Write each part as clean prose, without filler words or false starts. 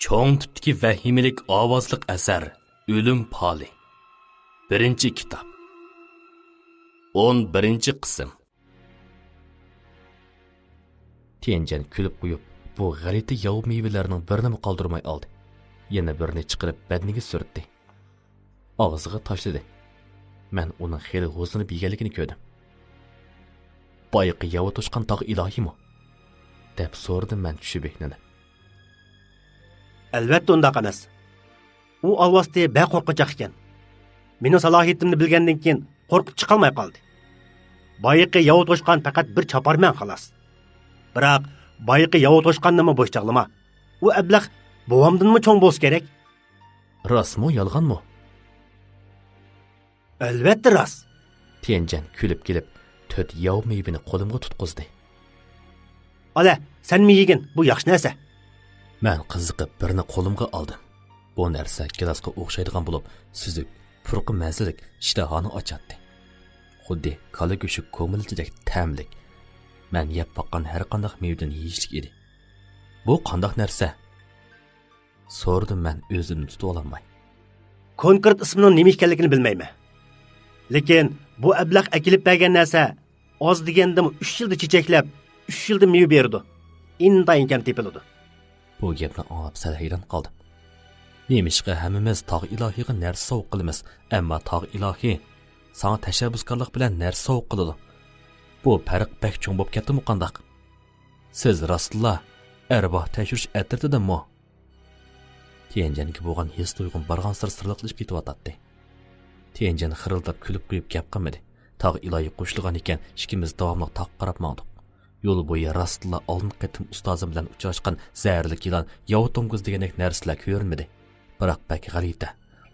Cho'ng tipdagi vahimalik ovozliq asar O'lim poli. 1-kitob. 11-qism. Tianjan kulib qo'yib, bu g'alati yov mevalarning birini qoldirmay oldi. Yana birini chiqarib badniga surtdi. Og'ziga tashladi. Men uning xeli g'o'zini bilganligini ko'rdim. Boyqi yov to'shqan tog' ilohimi? deb so'rdim men tushibekni. Albatta undaq emas. U alvasti baq qo'rqochoq ekan. Mening salohiyatimni bilgandan keyin qo'rqib chiqolmay qoldi. Boyiqi yov to'shqan faqat bir chaparman xolos. Biroq boyiqi yov to'shqannimi bo'sh chaqlama. U ablah buvamdinmi cho'ng bo'lsa kerak? Rostmi, yolg'onmi? Albatta rost. Tianjan kulib kelib, 4 yov meyvini qo'limga tutqizdi. Ala, sen mi yegin? Bu yaxshi narsa. Men qiziqib birini qo'limga oldim. Bu narsa gilasga o'xshaydigan bo'lib, suzuk, purqi mazalik ishtahoni ochadi. Xuddi kala go'shi ko'milchidek ta'mlik. Men yeb boqqan har qanday mevdan yeyishlik edi. Bu qanday narsa? So'rdim men o'zimni tuta olmay. Konkret ismining nima ekanligini bilmayman. Lekin bu ablah akilib bergan narsa oz degandim 3 yilda chechaklab, 3 yilda meva berdi. Intayin kam tepiladi. Bu gapni anglab sal hayron qoldim. Nemishqa hammamiz tog' ilohiga narsa sovq qilamiz, ammo tog' ilohi sana tashabbuskorlik bilan narsa sovq qiladi. Bu farq bak cho'ng bo'lib ketdimi qandoq? Siz rostla arvoh tashrish atirtidimi? Tianjanga bo'lgan his tuyg'um bargan sirliqlashib ketyapti. Tianjan xirildab kulib qo'yib gap qilmadi. Tog' ilohi qo'shilgan ekan, ikkimiz davomli tog' qarab maqdik. Yo'l bo'yi rastla oldin qatim ustozim bilan uchrashgan zaharli yilon yov to'ng'iz degandek narsalar ko'rinmadi. Biroq bak g'alita.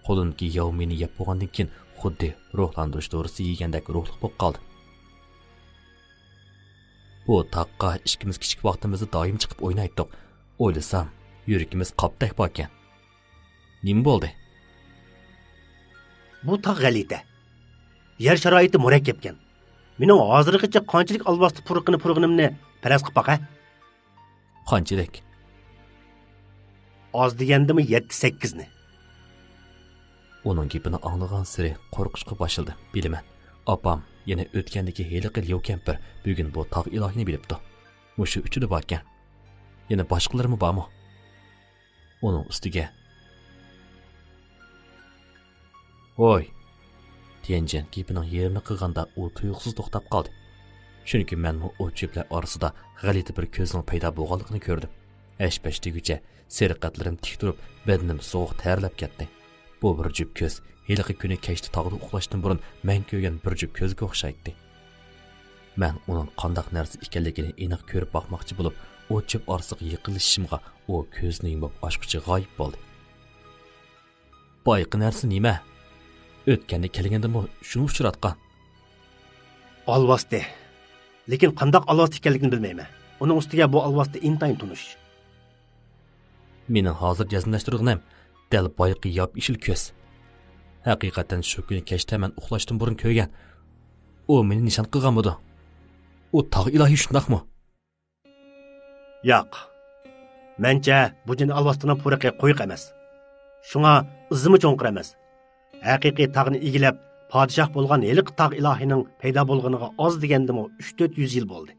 Qo'limdagi yov meni yeb bo'lgandan keyin xuddi ruhlantirish dorisi yegandek ruhliq bo'lib qoldi. Bu taqqa ikkimiz kichik vaqtimizda doim chiqib o'ynaydik. O'ylasam, yuragimiz qopdak bor ekan. Nima bo'ldi? Bu tog' g'alita. Yer sharoiti murakkab ekan. Mening hozirgacha qanchalik alvasti purg'inimni faraz qilib baqa. Qanchalik? Oz degandimi 7-8 ni. Uning gapini anglagan siri qo'rqishga boshildi. Bilaman. Opam yana o'tgandagi heliqil yo'q kampir bugun bu tog' ilohini bilibdi. Mushu uchida bor ekan. Yana boshqalarmi bormi? Uning ustiga Oy! Tianjan gipining yerini qilganda u tuyuqsiz to'xtab qoldi. Chunki men bu o'chiblar orasida g'alati bir ko'zning paydo bo'lganligini ko'rdim. Ash-pash deguncha seriqatlarim tik turib, badnim sovuq terlab ketdi. Bu bir jup ko'z, heliqi kuni kechda tog'da uxlashdan burun men ko'rgan bir jup ko'zga o'xshaydi. Men uning qanday narsa ekanligini aniq ko'rib boqmoqchi bo'lib, o'chib orasiga yiqilishimga u ko'zni yumib ochqichi g'oyib bo'ldi. Boyqi narsa nima? O'tganda kelgandimi shuni uchratgan. Alvasti. Lekin qandoq alvasti ekanligini bilmayman. Uning ustiga bu alvasti intayin tunish. Mening hozir jazmlashtirganim dal boyqi yop ishil ko'z. Haqiqatan shu kuni kechda men uxlashdan burun ko'rgan. U meni nishon qilganmidi? U tog' ilohi shundaqmi? Yo'q. Mencha bu jin alvastining puraqi qo'yiq emas. Shunga izimi cho'nqir emas. Haqiqiy tog'ni egilib, podshoh bo'lgan heliq tog' ilohining paydo bo'lganiga oz degandimi 3-400 yil bo'ldi.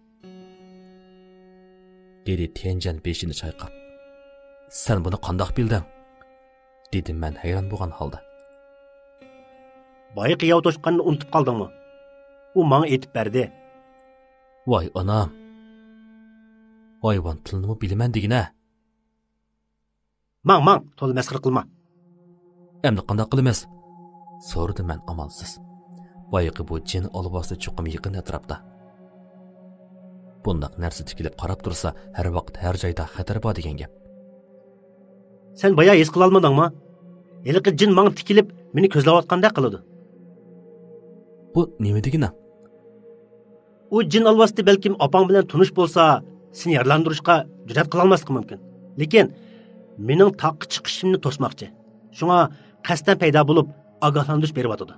Dedi Tianjan beshini chayqab. Sen buni qandoq bilding? Dedim men hayron bo'lgan holda. Boyiq yov to'shqanni unutib qoldingmi? U menga aytib berdi. Voy onam. Hayvon tilini bilaman degina. Mang, to'l masxir qilma. Endi qandoq qilamiz? So'rdim men amalsiz. Boyiqi bu jin olvosi chuqum yaqin atrofda. Bundaq narsa tikilib qarab tursa, har vaqt har joyda xatar bor degan gap. Sen boya his qila olmadingmi? Heliqi jin menga tikilib, meni ko'zlayotgandek qiladi. Bu nima degina? U jin alvasti balkim opang bilan tunish bo'lsa, seni yarlantirishga jur'at qila olmasligi mumkin. Lekin mening taqqa chiqishimni to'smoqchi. Shunga qasdan paydo bo'lib, ogohlantirish beryotdi.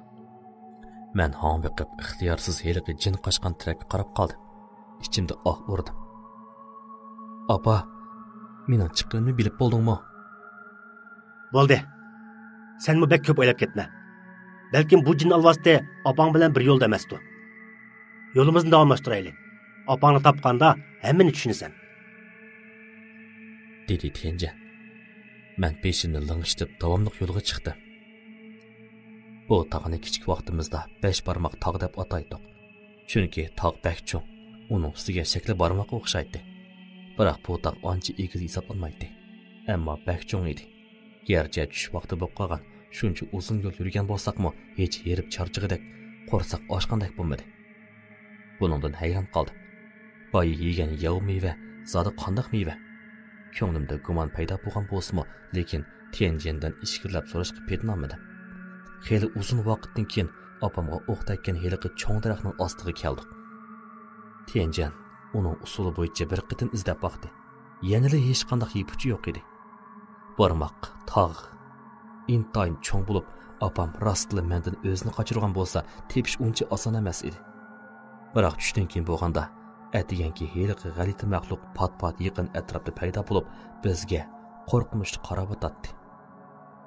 Men ham biqib ixtiyorsiz heliqi jin qochgan tarafga qarab qoldim. Ichimda urdim. Opa, mening chiqqanimni bilib bo'ldingmi? Bo'ldi. Sen mi bek ko'p o'ylab ketma. Balkim bu jin alvasti opang bilan bir yo'lda emasdi. Yo'limizni davomlashtiraylik. Opangni topganda hammani tushunasan. Dedi Tianjan. Men peshini ling'ishtirib davomliq yo'lga chiqdim. Bu tog'ni kichik vaqtimizda 5 barmoq tog' deb ataydik. Chunki tog' bak cho'ng, uning ustiga shakli barmoqqa o'xshaydi. Biroq bu tog' ancha egiz hisoblanmaydi. Ammo bak cho'ng edi. Gerçi tush vaqti bo'lib qolgan, shuncha uzun yo'l yurgan bo'lsaqmi, hech yerib charchig'idek, qo'rsoq ochgandek bo'lmadi. Buningdan hayron qoldim. Boy yegan yav meva, zodi qandoq meva? Ko'nglimda gumon paydo bo'lgan bo'lsa-mu, lekin Tianjandan ishkirlab so'rashga petinolmadim. Xeyli uzun vaqtdan keyin opamga o'q tekkan heliqi cho'ng daraxtning ostiga keldik. Tianjan uning usuli bo'yicha bir qitim izlab boqdi. Yanada hech qanday ipuchi yo'q edi. Barmoq, tog' intayin cho'ng bo'lib, opam rostli mendan o'zini qochirgan bo'lsa, tepish uncha oson emas edi. Biroq tushdan keyin bo'lganda atiganki heliqi g'alati maxluq pat-pat yaqin atrofda paydo bo'lib, bizga qo'rqinchli qarab o'tadi.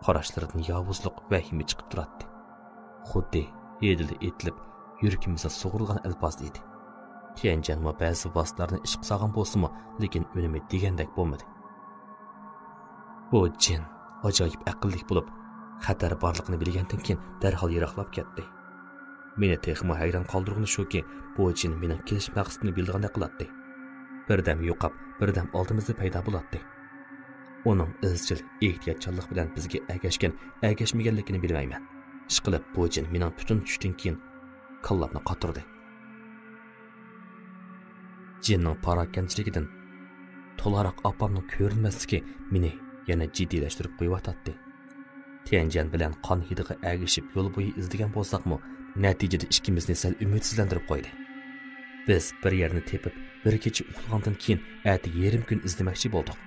Qarashlaridan yovuzlik va himi chiqib turadi. Xuddi edilib etilib, yuragimizga sug'urilgan alpos edi. Tianjan va ba'zi vositlarni ish qilgan bo'lsa-mu, lekin unumi degandek bo'lmadi. Bu jin ajoyib aqlli bo'lib, xatar borligini bilgandan keyin darhol yiroqlab ketdi. Meni texmo hayron qoldirgani shuki, bu jin mening kelish maqsadini bilgandek qiladi. Birdam yo'qab, birdam oldimizda paydo bo'ladi. Uning izchil ehtiyotchanlik bilan bizga agashmaganligini bilmayman. Ishqilib bu jin mening butun tushdan keyin kallabni qotirdi. Jinning parakkanchiligidan to'laroq opamning ko'rinmasligi meni yana jiddiylashtirib qo'yotdi. Tianjan bilan qon hidiga agishib yo'l bo'yi izlagan bo'lsaqmi, natijada ikkimizni sal umidsizlantirib qo'ydi. Biz bir yerni tepib, bir kecha uxlagandan keyin ati yarim kun izlamoqchi bo'ldik.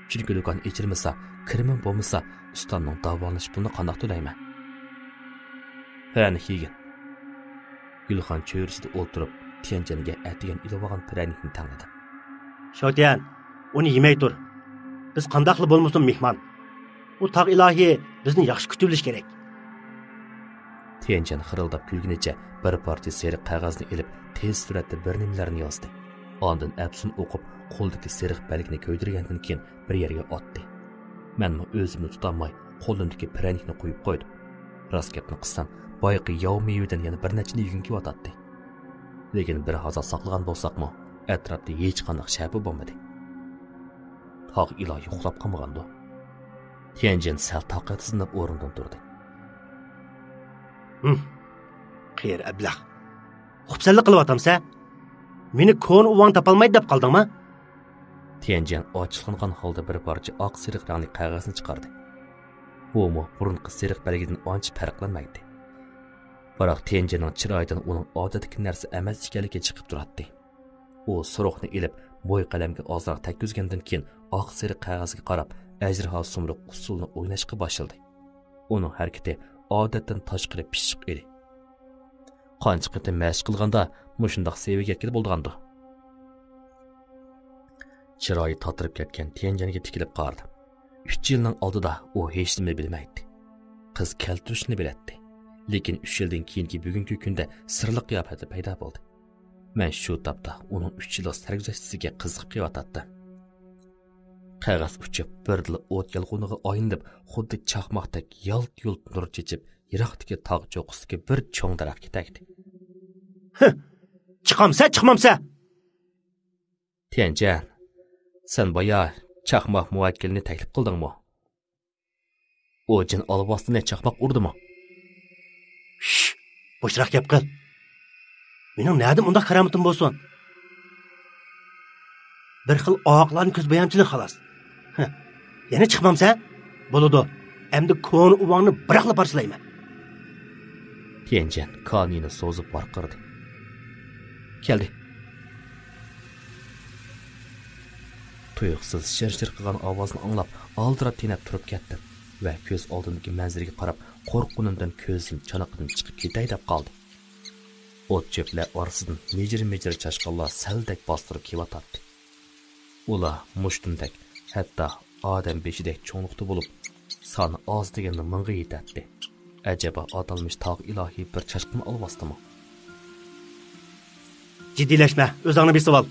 Chunki do'kon ichilmasa, kirimim bo'lmasa, ustamning davolanish pulini qandoq to'layman? Qani higin. Gulxon cho'risida o'ltirib, Tianjanga atigan ilovangan piranikni tanladi. Shotian, uni yemay tur. Biz qandoqli bo'lmasin mehmon. U tog' ilohiy bizni yaxshi kutib bilish kerak. Tianjan xirildab kulgunicha bir parcha seriq qog'ozni olib, tez suratda bir nimalarni yozdi. Ondan absun o'qib, qo'ldagi seriq balgni ko'ydirgandan keyin bir yerga otdi. Menmi o'zimni tutolmay, qo'limdagi piranikni qo'yib qo'ydim. Rost gapni qilsam, boyqi yov mevadan yana bir nechini yugunki otadi. Lekin bir hozir saqlagan bo'lsaqmi, atrofda hech qanday shabi bo'lmadi. Tog' ilohi uxlab qolmagandi. Tianjan sal toqatsizlanib o'rnidan turdi. Xeyr, ablah. Xubsallik qilyapsan-sa? Meni ko'n uvang topolmaydi deb qoldingmi? Tianjan ochilgan holda bir parcha oq seriq rangli qog'ozni chiqardi. Bu burunqi seriq belgidan ancha farqlanmaydi. Biroq Tianjanning chiroyidan uning odatdagi narsa emas ekanligi chiqib turadi. U suruqni ilib, bo'y qalamga ozroq takkizgandan keyin oq seriq qog'ozga qarab, ajriho sumruq usulini o'ynashga boshladi. Uning harakati odatdan tashqari pishiq edi. Qancha qitim mashq qilganda mushundoq seviga kelib bo'lgandi. Chiroyi totirib ketgan Tianjanga tikilib qaradi. 3 yilning oldida u hech nima bilmaydi. Qiz keltirishni biladi. Lekin 3 yildan keyingi bugungi kunda sirli qiyofati paydo bo'ldi. Men shu topda uning 3 yillik sarguzashtisiga qiziqib qiyotdim. Qog'oz uchib, birdil o't yalg'uniga oyinib, xuddi chaqmoqdek yalt-yult nur chechib, yiroqdagi tog' cho'qqisiga bir cho'ng daraxtga tegdi. Chiqamsa? Tianjan, sen boya chaqmoq muvakkilini taklif qildingmi? O jin olvostini chaqmoq urdimi? Boshroq gap qil. Mening nadim unda qaramatim bo'lsin. Bir xil oqlarni ko'z bayonchilik xolos. Yana chiqmamsa? Bo'ladi. Endi ko'n uvangni biraqla parchalayman. Tianjan qonini so'zib barqirdi. Keldi. Tuyuqsiz shir-shir qilgan ovozni anglab, oldirab tinab turib ketdim va ko'z oldimdagi manzaraga qarab, qo'rquvimdan ko'zim chanoqdan chiqib ketay deb qoldi. O't cho'plar orasidan mejir-mejir chashqonlar saldek bostirib kelayotdi. Ular mushtundek, hatto odam beshidek cho'nliqda bo'lib, Sani az deganda mingga yetadi. Acaba atalmış tog' ilohiy bir chashqin olmasdimi? Ciddileşme, özünü bir ol.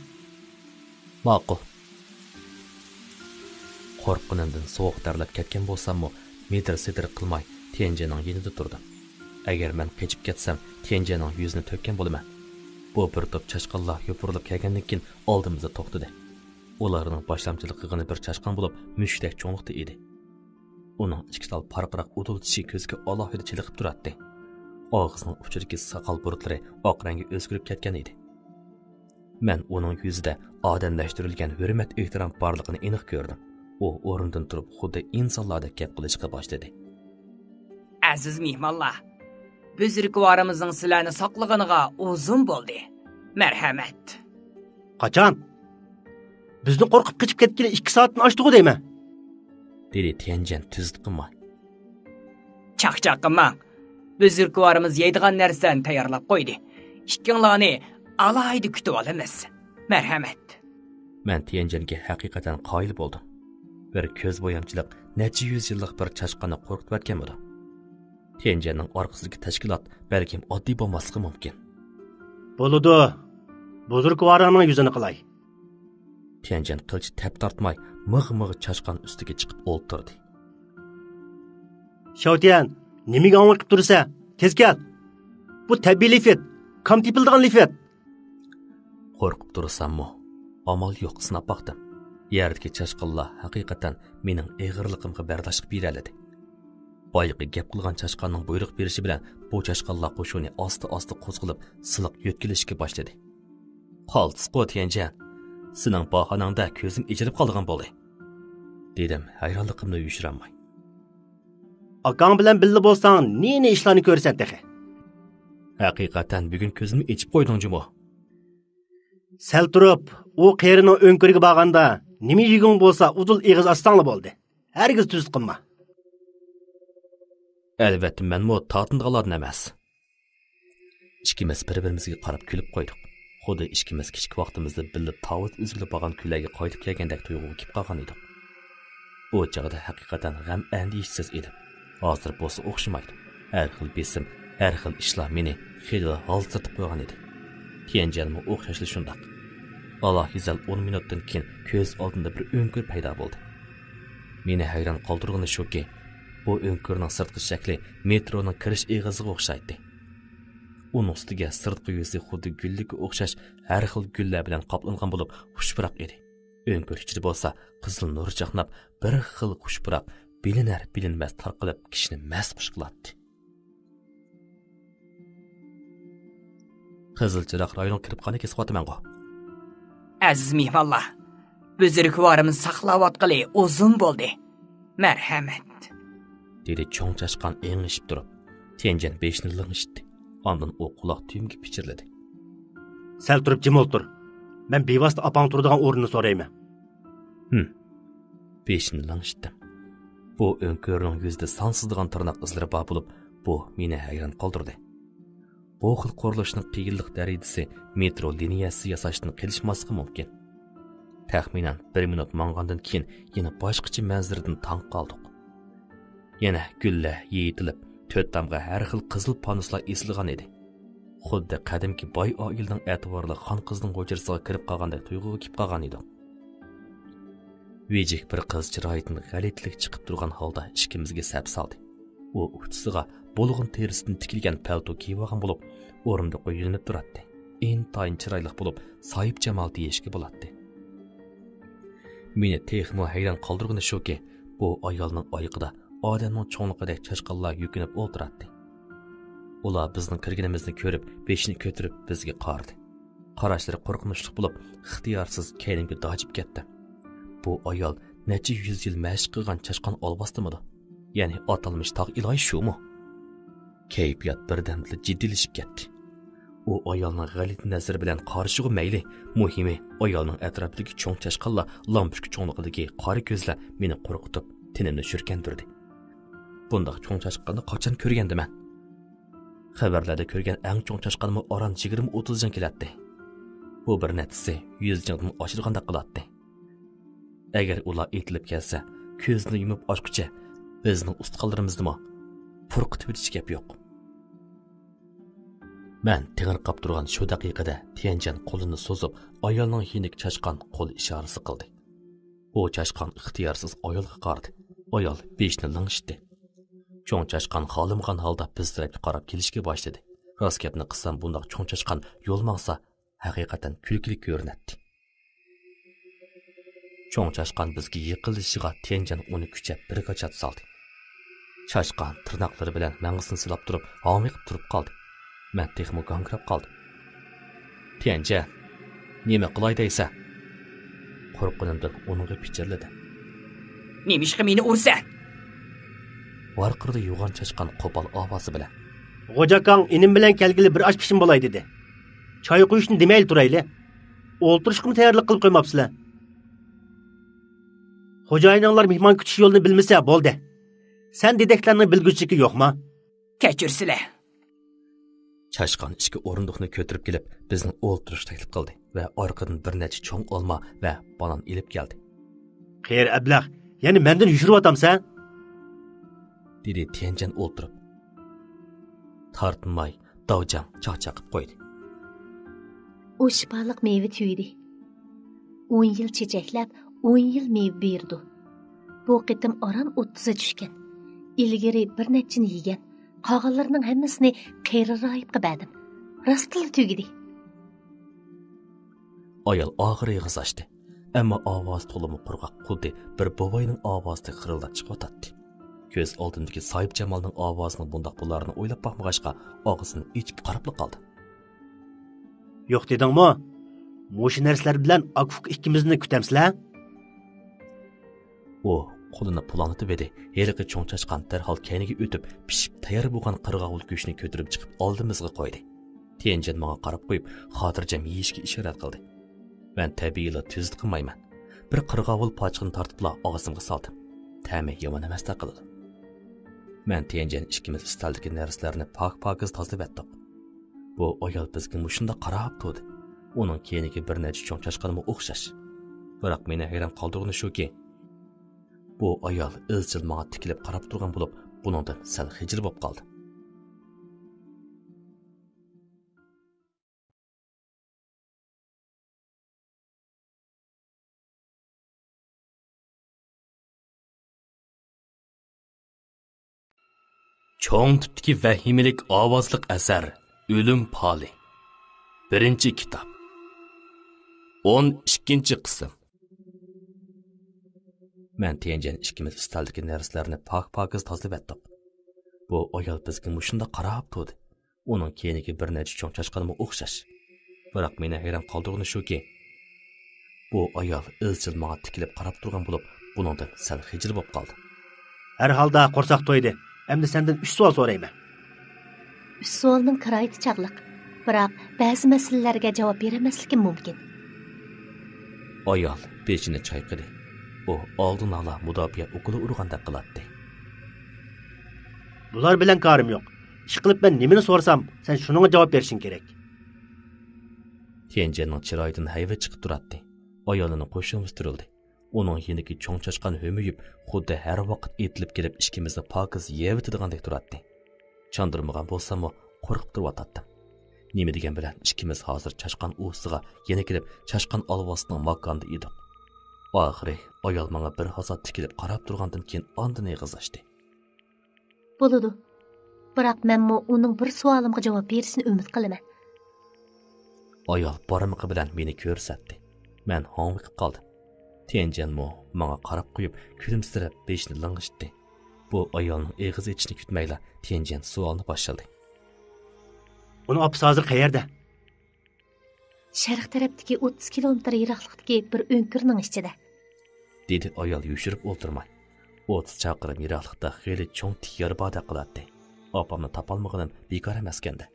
Ma'qul. Qo'rqqanimdan sovuq darlab ketgan bo'lsam-mu, medir-sedir qilmay Tianjianning yonida turdim. Agar men qechib ketsam, Tianjianning yuzini to'kkan bo'laman. Bu bir to'p chashqonlar yopirilib kelgandan keyin oldimizda to'xtadi. Ularning boshlamchilik qilgani bir chashqon bo'lib, mushdek cho'nliqda edi. Uning ichki tal parqiraq udul tishi ko'zga alohida chiliqib turardi. Og'zining uchidagi soqol burutlari oq rangga o'zgarib ketgan edi. Men uning yuzida odamlashtirilgan hurmat ehtirom borligini aniq ko'rdim. U o'rnidan turib xuddi insonlardek gap qilishga boshladi. Aziz mehmonlar, buzrukvorimizning sizlarni saqlaganiga uzun bo'ldi. Marhamat. Qachon? Bizni qo'rqib qochib ketgani 2 soatni oshdi-ku deymi? Dedi Tianjian tuzit qilmay. Chaqchaq qilmang. Buzrukvorimiz yeydigan narsani tayyorlab qo'ydi. Ikkinglarni alayda kutib olamiz. Marhamat. Men Tianjianga haqiqatan qoyil bo'ldim. Bir ko'z bo'yamchilik necha yuz yillik bir chashqonni qo'rqitib o'tgan edi. Tianjianning orqasidagi tashkilot balkim oddiy bo'lmasligi mumkin. Bo'ladi. Buzrukvorining yuzini qilay. Tianjian qilch tap tortmay mig'mig' chashqon ustiga chiqib o'ltirdi. Xiaotian, nimaga o'ng'ib tursa? Tez kel. Bu tabiiy lifet, kam tepildigan lifet. Qo'rqib tursam-mu, amal yo'q sinab baqdim. Yerdagi chashqonlar haqiqatan mening ig'irligimga bardosh bera oladi. Boyqi gap qilgan chashqonning buyruq berishi bilan bu chashqonlar qo'shuni osta-osta qo'zg'alib, siliq yo'tkilishga boshladi. "Qoltis Tianjian, sening bahonangda ko'zim ijirib qolgan bo'ldi," dedim hayronligimni yushirolmay. Akang bilan birga bo'lsang, ne ishlarni ko'rsan texe. Haqiqatan bugun ko'zimni ichib qo'yding-jimo. Sal turib, u qerining o'nkiriga borganda, nima yeging bo'lsa, uzul ig'iz astangli bo'ldi. Hargiz tuzit qilma. Albatta, menmo tortindiganlardan emas. Ikkimiz bir-birimizga qarab kulib qo'ydik. Xuddi ikkimiz kichik vaqtimizda birga tavut uzilib bo'lgan kullarga qaytib kelgandek tuyg'uga kelib qolgan edik. Bu chog'da haqiqatan g'am andishsiz edim. Hozir bo'lsa o'xshamaydi. Har xil besim, har xil ishlar meni xiyla holsirtib qo'ygan edi. Tianjianmi o'xshashli shundoq. Allohizal 10 minutdan keyin ko'z oldimda bir o'nkir paydo bo'ldi. Meni hayron qoldirgani shuki, bu o'nkirning sirtqi shakli metroning kirish eg'iziga o'xshaydi. Uning ustiga sirtqi yuzi xuddi gullikka o'xshash har xil gullar bilan qoplangan bo'lib, xushpuroq edi. O'nkir ichida bo'lsa, qizil nur chaqnab, bir xil xushpuroq bilinar-bilinmas tarqalib kishini mast qiladi. Qizilchiroq rayon kirib qani kesib-qotaman-ku. Aziz mehmonlar, buzrukvorimiz saqlayotgani uzun bo'ldi. Marhamat. Dedi cho'ng chashqon engishib turib, Tianjian beshini ling'ishdi. Ondan u quloq tuyumga pichirladi. Sal turib jim o'tir. Men bevosita opang turadigan o'rinni so'rayman. Beshini ling'ishdim. Bu o'nkirning yuzida sonsizdigan tirnoq izlari bor bo'lib, bu meni hayron qoldirdi. Bu xil qurilishning qiyinlik darajasi metro liniyasi yasashdan qilishmasligi mumkin. Taxminan 1 minut mang'andan keyin yana boshqacha manzaradan tong qoldik. Yana gullar yeyitilib, 4 damga har xil qizil panuslar esilgan edi. Xuddi qadimki boy oilaning e'tiborli xon qizning hujrasiga kirib qolgandek tuyg'uga kelib qolgan edi. Vejik bir qiz chiroyidan g'alitlik chiqib turgan holda ikkimizga sap soldi. U uchisiga bo'lg'in terisidan tikilgan palto kiyib olgan bo'lib, o'rindiqqa qo'yilib turardi. Intayin chiroyli bo'lib, soyib jamal deyishga bo'ladi. Meni texmo hayron qoldirgani shuki, bu ayolning oyiqida odamning cho'nliqidek chashqonlar yukinib o'ltirardi. Ular bizning kirganimizni ko'rib, beshini ko'tarib bizga qaradi. Qarashlari qo'rqinchli bo'lib, ixtiyorsiz keynimga dojib ketdi. Bu ayol necha 100 yil mashq qilgan chashqon olbostimidi? Ya'ni atalmış tog' ilohi shumi? Kayfiyat birdamda jiddiylashib ketdi. U ayolning g'alit nazari bilan qarshig'i mayli, muhimi ayolning atrofidagi cho'ng chashqonlar, lampushka cho'nliqidagi qora ko'zlar meni qo'rqitib, tinimni shirkantirdi. Bundaq cho'ng chashqonni qachon ko'rgandiman? Xabarlarda ko'rgan eng cho'ng chashqonmi oran 20-30 jang keladi. Bu bir natisi 100 jangdan oshirganda qiladi. Agar ular etilib kelsa, ko'zni yumib ochqicha Bizning ustqallarimizdimi purqitib o'tish gap yo'q. Men tingirqab turgan shu daqiqada Tianjan qo'lini so'zib, ayolning hinik chashqan qo'l ishorasi qildi. U chashqan ixtiyorsiz ayolga qaradi. Ayol beshni lingishdi. Cho'ng chashqan xolimgan holda biz tarafga qarab kelishga boshladi. Rost gapni qilsam, bundoq cho'ng chashqan yo'l maqsa haqiqatan kulkili ko'rinadi. Cho'ng chashqan bizga yiqilishiga Tianjan uni kuchab bir qachat soldi. Chashqan tirnoqlari bilan mangisini silab turib, homiqib turib qoldi. Men texmo gangrab qoldim. Tianjan, nima qilay deysa? Qo'rqinimdan uningga pichirladim. Nemishqa meni ursan? Varqirda yo'g'on chashqan qo'pol ovozi bilan. Xo'jakang inim bilan kelgili bir osh pishim bo'lay dedi. Choy quyishni demayli turayli. O'ltirishqimi tayyorlik qilib qo'ymabsizlar. Xo'jayininglar mehmon kutish yo'lini bilmasa bo'ldi. Sen dedeklarni bilguvchiligi yo'qmi? Kechirsizlar. Chashqan ichki o'rindiqni ko'tarib kelib, bizni o'ltirish taklif qildi va orqadan bir necha cho'ng olma va banan ilib keldi. Xeyr ablah, ya'ni mendan yushiryapsan? Dedi Tianjan o'ltirib. Tartmay, davjam chaqchaqib qo'ydi. O shifoliq meyve tüydi. 10 yil çiçeklep, 10 yil meyve berdi. Bu qitim oram 30'a tushgan. İlgari bir nechini yegan. Qolganlarning hammasini qiyrirayib qildim. Rostla tugidi. Ayol og'ir yig'iz ochdi. Ammo ovoz to'limi qurg'oq xuddi bir boboyning ovozida xirildab chiqyotdi. Ko'z oldindagi Soyib Jamolning ovozining bundoq bo'larini o'ylab boqmag'achqa og'zini ichib qarab qoldi. Yo'q dedingmi? Mo'shu narsalar bilan Akfuk ikkimizni kutamsizlar? O qo'lini pulanitib edi. Heliqi cho'ng chashqan darhol kayniga o'tib, pishib tayyor bo'lgan qirg'ovul go'shtni ko'tarib chiqib oldimizga qo'ydi. Tianjan menga qarab qo'yib, xotirjam yeyishga ishorat qildi. Men tabiiyla tezlik qilmayman. Bir qirg'ovul pochqini tortibla og'zimga soldim. Ta'mi yomon emas taqildi. Men Tianjan ikkimiz istaldagi narsalarni pok-pokiz tozalab etdik. Bu ayol bizga mushunda qarab turdi. Uning keyiniga bir necha cho'ng chashqanimi o'xshash. Biroq meni hayron qoldirgani shuki, bu ayol izchil menga tikilib qarab turgan bo'lib, buningdan sal hijr bo'lib qoldi. Cho'ng tipdagi vahimalik ovozliq asar O'lim poli. 1-kitob. 12-qism. Men Tianjan ikkimiz istaldagi narsalarni pok-pokiz tozalab etdik. Bu ayol bizga mushunda qarab turdi. Uning keyiniga bir necha cho'ng chashqanimi o'xshash. Biroq meni hayron qoldirgani shuki, bu ayol izchil menga tikilib qarab turgan bo'lib, buningdan sal hijr bo'lib qoldi. Har holda qo'rsoq to'ydi. Endi sendan 3 savol so'rayman. 3 savolning qirayiti chaqliq. Biroq ba'zi masalalarga javob bermasligim mumkin. Ayol pechini chayqadi. U oldin ola mudofiya o'qili urgandek qiladi. Bular bilan ko'rim yo'q. Ish qilib men nimani so'rsam, sen shuningga javob berishing kerak. Tianjanning chiroyidan hayva chiqib turadi. Ayolini qo'shimiz turildi. Uning yeniga cho'ng chashqan hömüyib, xuddi har vaqt etilib kelib ishkimizni pokiz yevitdigandek turadi. Chandırmagan bo'lsam-mu, qo'rqib turib Nima degan bilan ishkimiz hozir chashqan usiga yana kelib chashqan olvosining makonida edik. Oxiri ayol menga bir hazat tikilib qarab turgandan keyin ondan eg'izlashdi. Bo'ladi. Biroq menmi uning bir savolimga javob berishini umid qilaman. Ayol barmoqi bilan meni ko'rsatdi. Men homiqib qoldim. Tianjanmi menga qarab qo'yib, kulimsirab beshni ling'ishdi. Bu ayolning eg'iz etishini kutmayla Tianjan savolni boshladi. Uni opsi hozir qayerda? Sharq tarafdagi 30 kilometr yiroqlikdagi bir o'nkirning ichida. Dedi ayol yushirib o'ltirmay. 30 chaqirim yiroqlikda xeyli cho'ng tiyar boda qiladi. Opamni topolmaganim bekor emaskanda.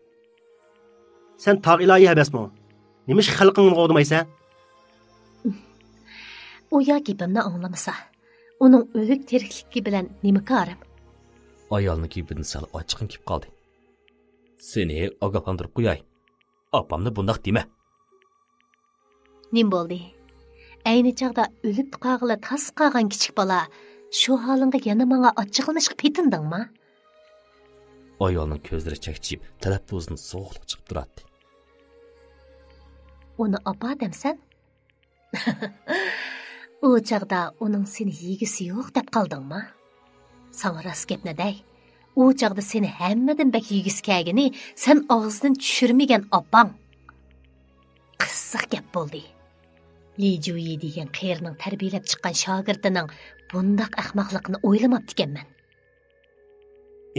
Sen tog' ilohiy habasmi? Nimish xalqingni qo'g'dimaysan? O ya gapimni anglamasa, uning o'lik tirikligi bilan nima ko'rim? Ayolning gapini sal ochiqin kelib qoldi. Seni ogohlantirib qo'yay. Opamni bundaq dema. Nim bo'ldi? Ayni chaqda o'lib qolg'ila tas qolgan kichik bola Şu halınga yana manga açıqlanışqa petindingmi? Ayolning ko'zlari chakchiyib, talaffuzini so'g'liq chiqib turadi. Onu apa demsen? O çağda onun seni yegisi yo'q deb qaldingmi? Sana rast gapni dey. O çağda seni hemmadan bek yegisi kelgini sen og'zidan tushirmagan opang. Qissiq gap bo'ldi. Li Juyi degan qiyirning tarbiyalab chiqqan shogirdining bundaq ahmoqlikni o'ylamabdi ekanman.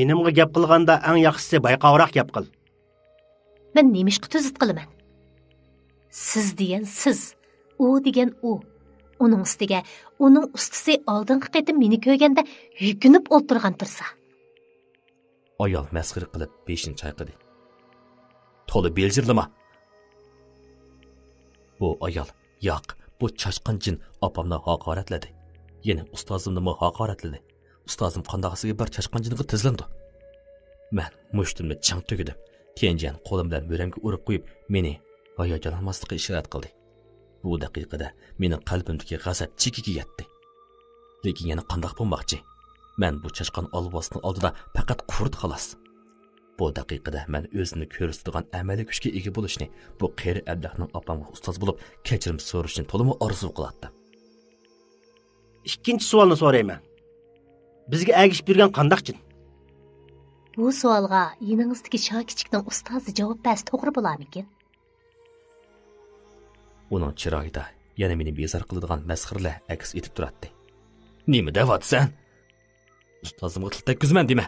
Inimga gap qilganda eng yaxshisi bayqavroq gap qil. Men nemishqa tuzit qilaman? Siz degan siz, u degan u. Uning ustiga, uning ustisi oldingi qitim meni ko'rganda yukinib o'tirgan tursa. Ayol masxir qilib beshini chayqadi. To'li beljirlama. Bu ayol, yo'q, bu chashqan jin opamni haqoratladi. Yana ustozimni haqoratladi. Ustozim qandaqsiga bir chashqan jinga tizlandi. Men mushtimni chang to'gidim. Tianjan qo'lim bilan bo'ramga urib qo'yib, meni hayajonlanmaslikqa ishorat qildi. Bu daqiqada mening qalbimdagi g'azab chekiga yetdi. Lekin yana qandaq bo'lmoqchi? Men bu chashqan olvosning oldida faqat qurd xolos. Bu daqiqada men o'zini ko'rsatadigan amaliy kuchga ega bo'lishni, bu qeri Abdahning opamga ustoz bo'lib, kechirim so'rashni to'liq orzu qilardim. Ikkinchi savolni so'rayman. Bizga agishib yurgan qandaq jin? Bu savolga yeningizdagi shokichikning ustozi javob bersa to'g'ri bo'larmikin? Uning chiroyida yana meni bezor qiladigan masxirlar aks etib turadi. Nima deyapsan? Ustozimga til tekkizman dema.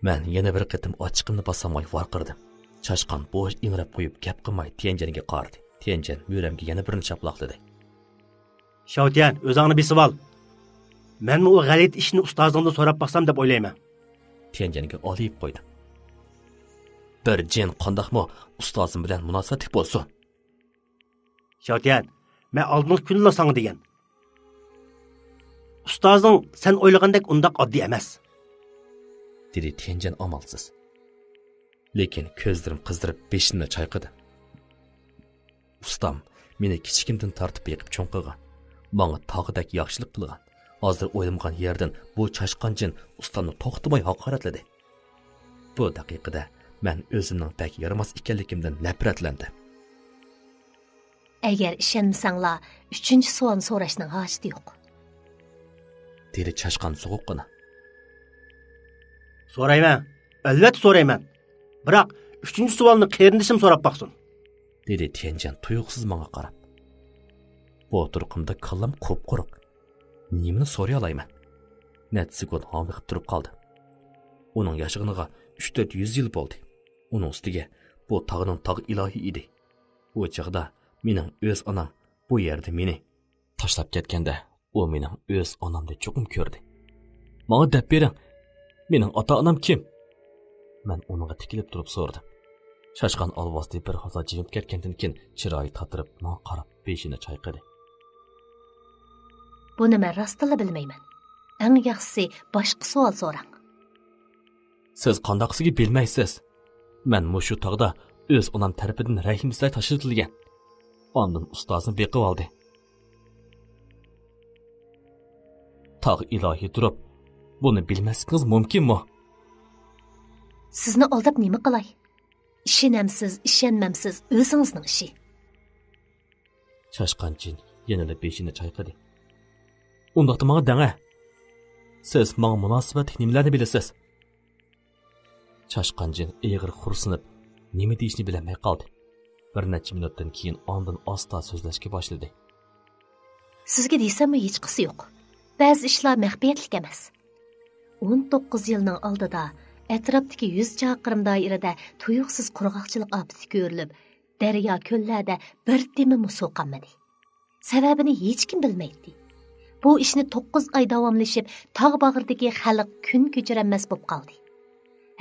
Men yana bir qitim ochiqimni bosamay varqirdim. Chashqan bo'sh ingrab qo'yib gap qilmay Tianjanga qaradi. Tianjan bo'ramga yana birini chaplaqladi. Shaotian, o'zingni besib ol. Men u g'alit ishni ustozingdan so'rab baqsam deb o'ylayman. Tianjanga olib qo'ydim. Bir jin qandaqmi ustozim bilan munosabatli bo'lsin. Shaotian, men oldingi kunla sana degan. Ustozing sen o'ylagandek undaq oddiy emas. Dedi Tianjan amalsiz. Lekin ko'zlarim qizdirib beshimni chayqadi. Ustam meni kichikimdan tortib yiqib cho'ng qilgan. Menga tog'idek yaxshilik qilgan. Hozir o'ylamgan yerdan bu chashqan jin ustamni to'xtamay haqoratladi. Bu daqiqada men o'zimning pek yaramas ekanligimdan nafratlandim. Agar ishonmasanglar, 3-savolni so'rashning hojati yo'q. Dedi chashqan so'g'uqqina. So'rayman. Albatta so'rayman. Biroq 3-savolni qarindishim so'rab baqsin. Dedi Tianjan tuyuqsiz menga qarab. Bu turqimda kallam qop-quruq. Nimani so'ray olayman? Net sekund hamliqib turib qoldi. Uning yashig'iniga 3-400 yil bo'ldi. Uning ustiga bu tog'ning tog' ilohiy edi. Bu chaqda mening o'z onam bu yerda meni tashlab ketganda, u mening o'z onamni cho'qim ko'rdi. Menga deb bering, mening ota-onam kim? Men uningga tikilib turib so'radim. Shashqan olvosda bir hoza jimib ketgandan keyin chiroyi tatirib, menga qarab beshini chayqadi. Buni men rostla bilmayman. Eng yaxshisi boshqa savol so'rang. Siz qandaqsiga bilmaysiz. Men mushu tog'da o'z onam tarafidan rahimsizlar tashitilgan. Ondan ustozim beqib oldi. Tog' ilohiy turib, buni bilmasligingiz mumkinmi? Sizni aldab nima qilay? Ishonamsiz, ishonmamsiz, o'zingizning ishi. Chashqan jin yana beshini chayqadi. Undaqda menga danga. Siz menga munosabatli nimalarni bilasiz? Chashqan jin eg'ir xursinib, nima deyishni bilmay qoldi. Bir necha minutdan keyin ondan asta so'zlashga boshladi. Sizga deysam hech qisi yo'q. Ba'zi ishlar maxfiyatlik emas. 19 yilning oldida atrofdagi 100 chaqirim doirada tuyuqsiz qurg'oqchilik ofati ko'rilib, daryo ko'llarda bir tema musuv qolmadi. Sababini hech kim bilmaydi. Bu ishni 9 oy davomlashib, tog' bag'ridagi xalq kun ko'chiranmas bo'lib qoldi.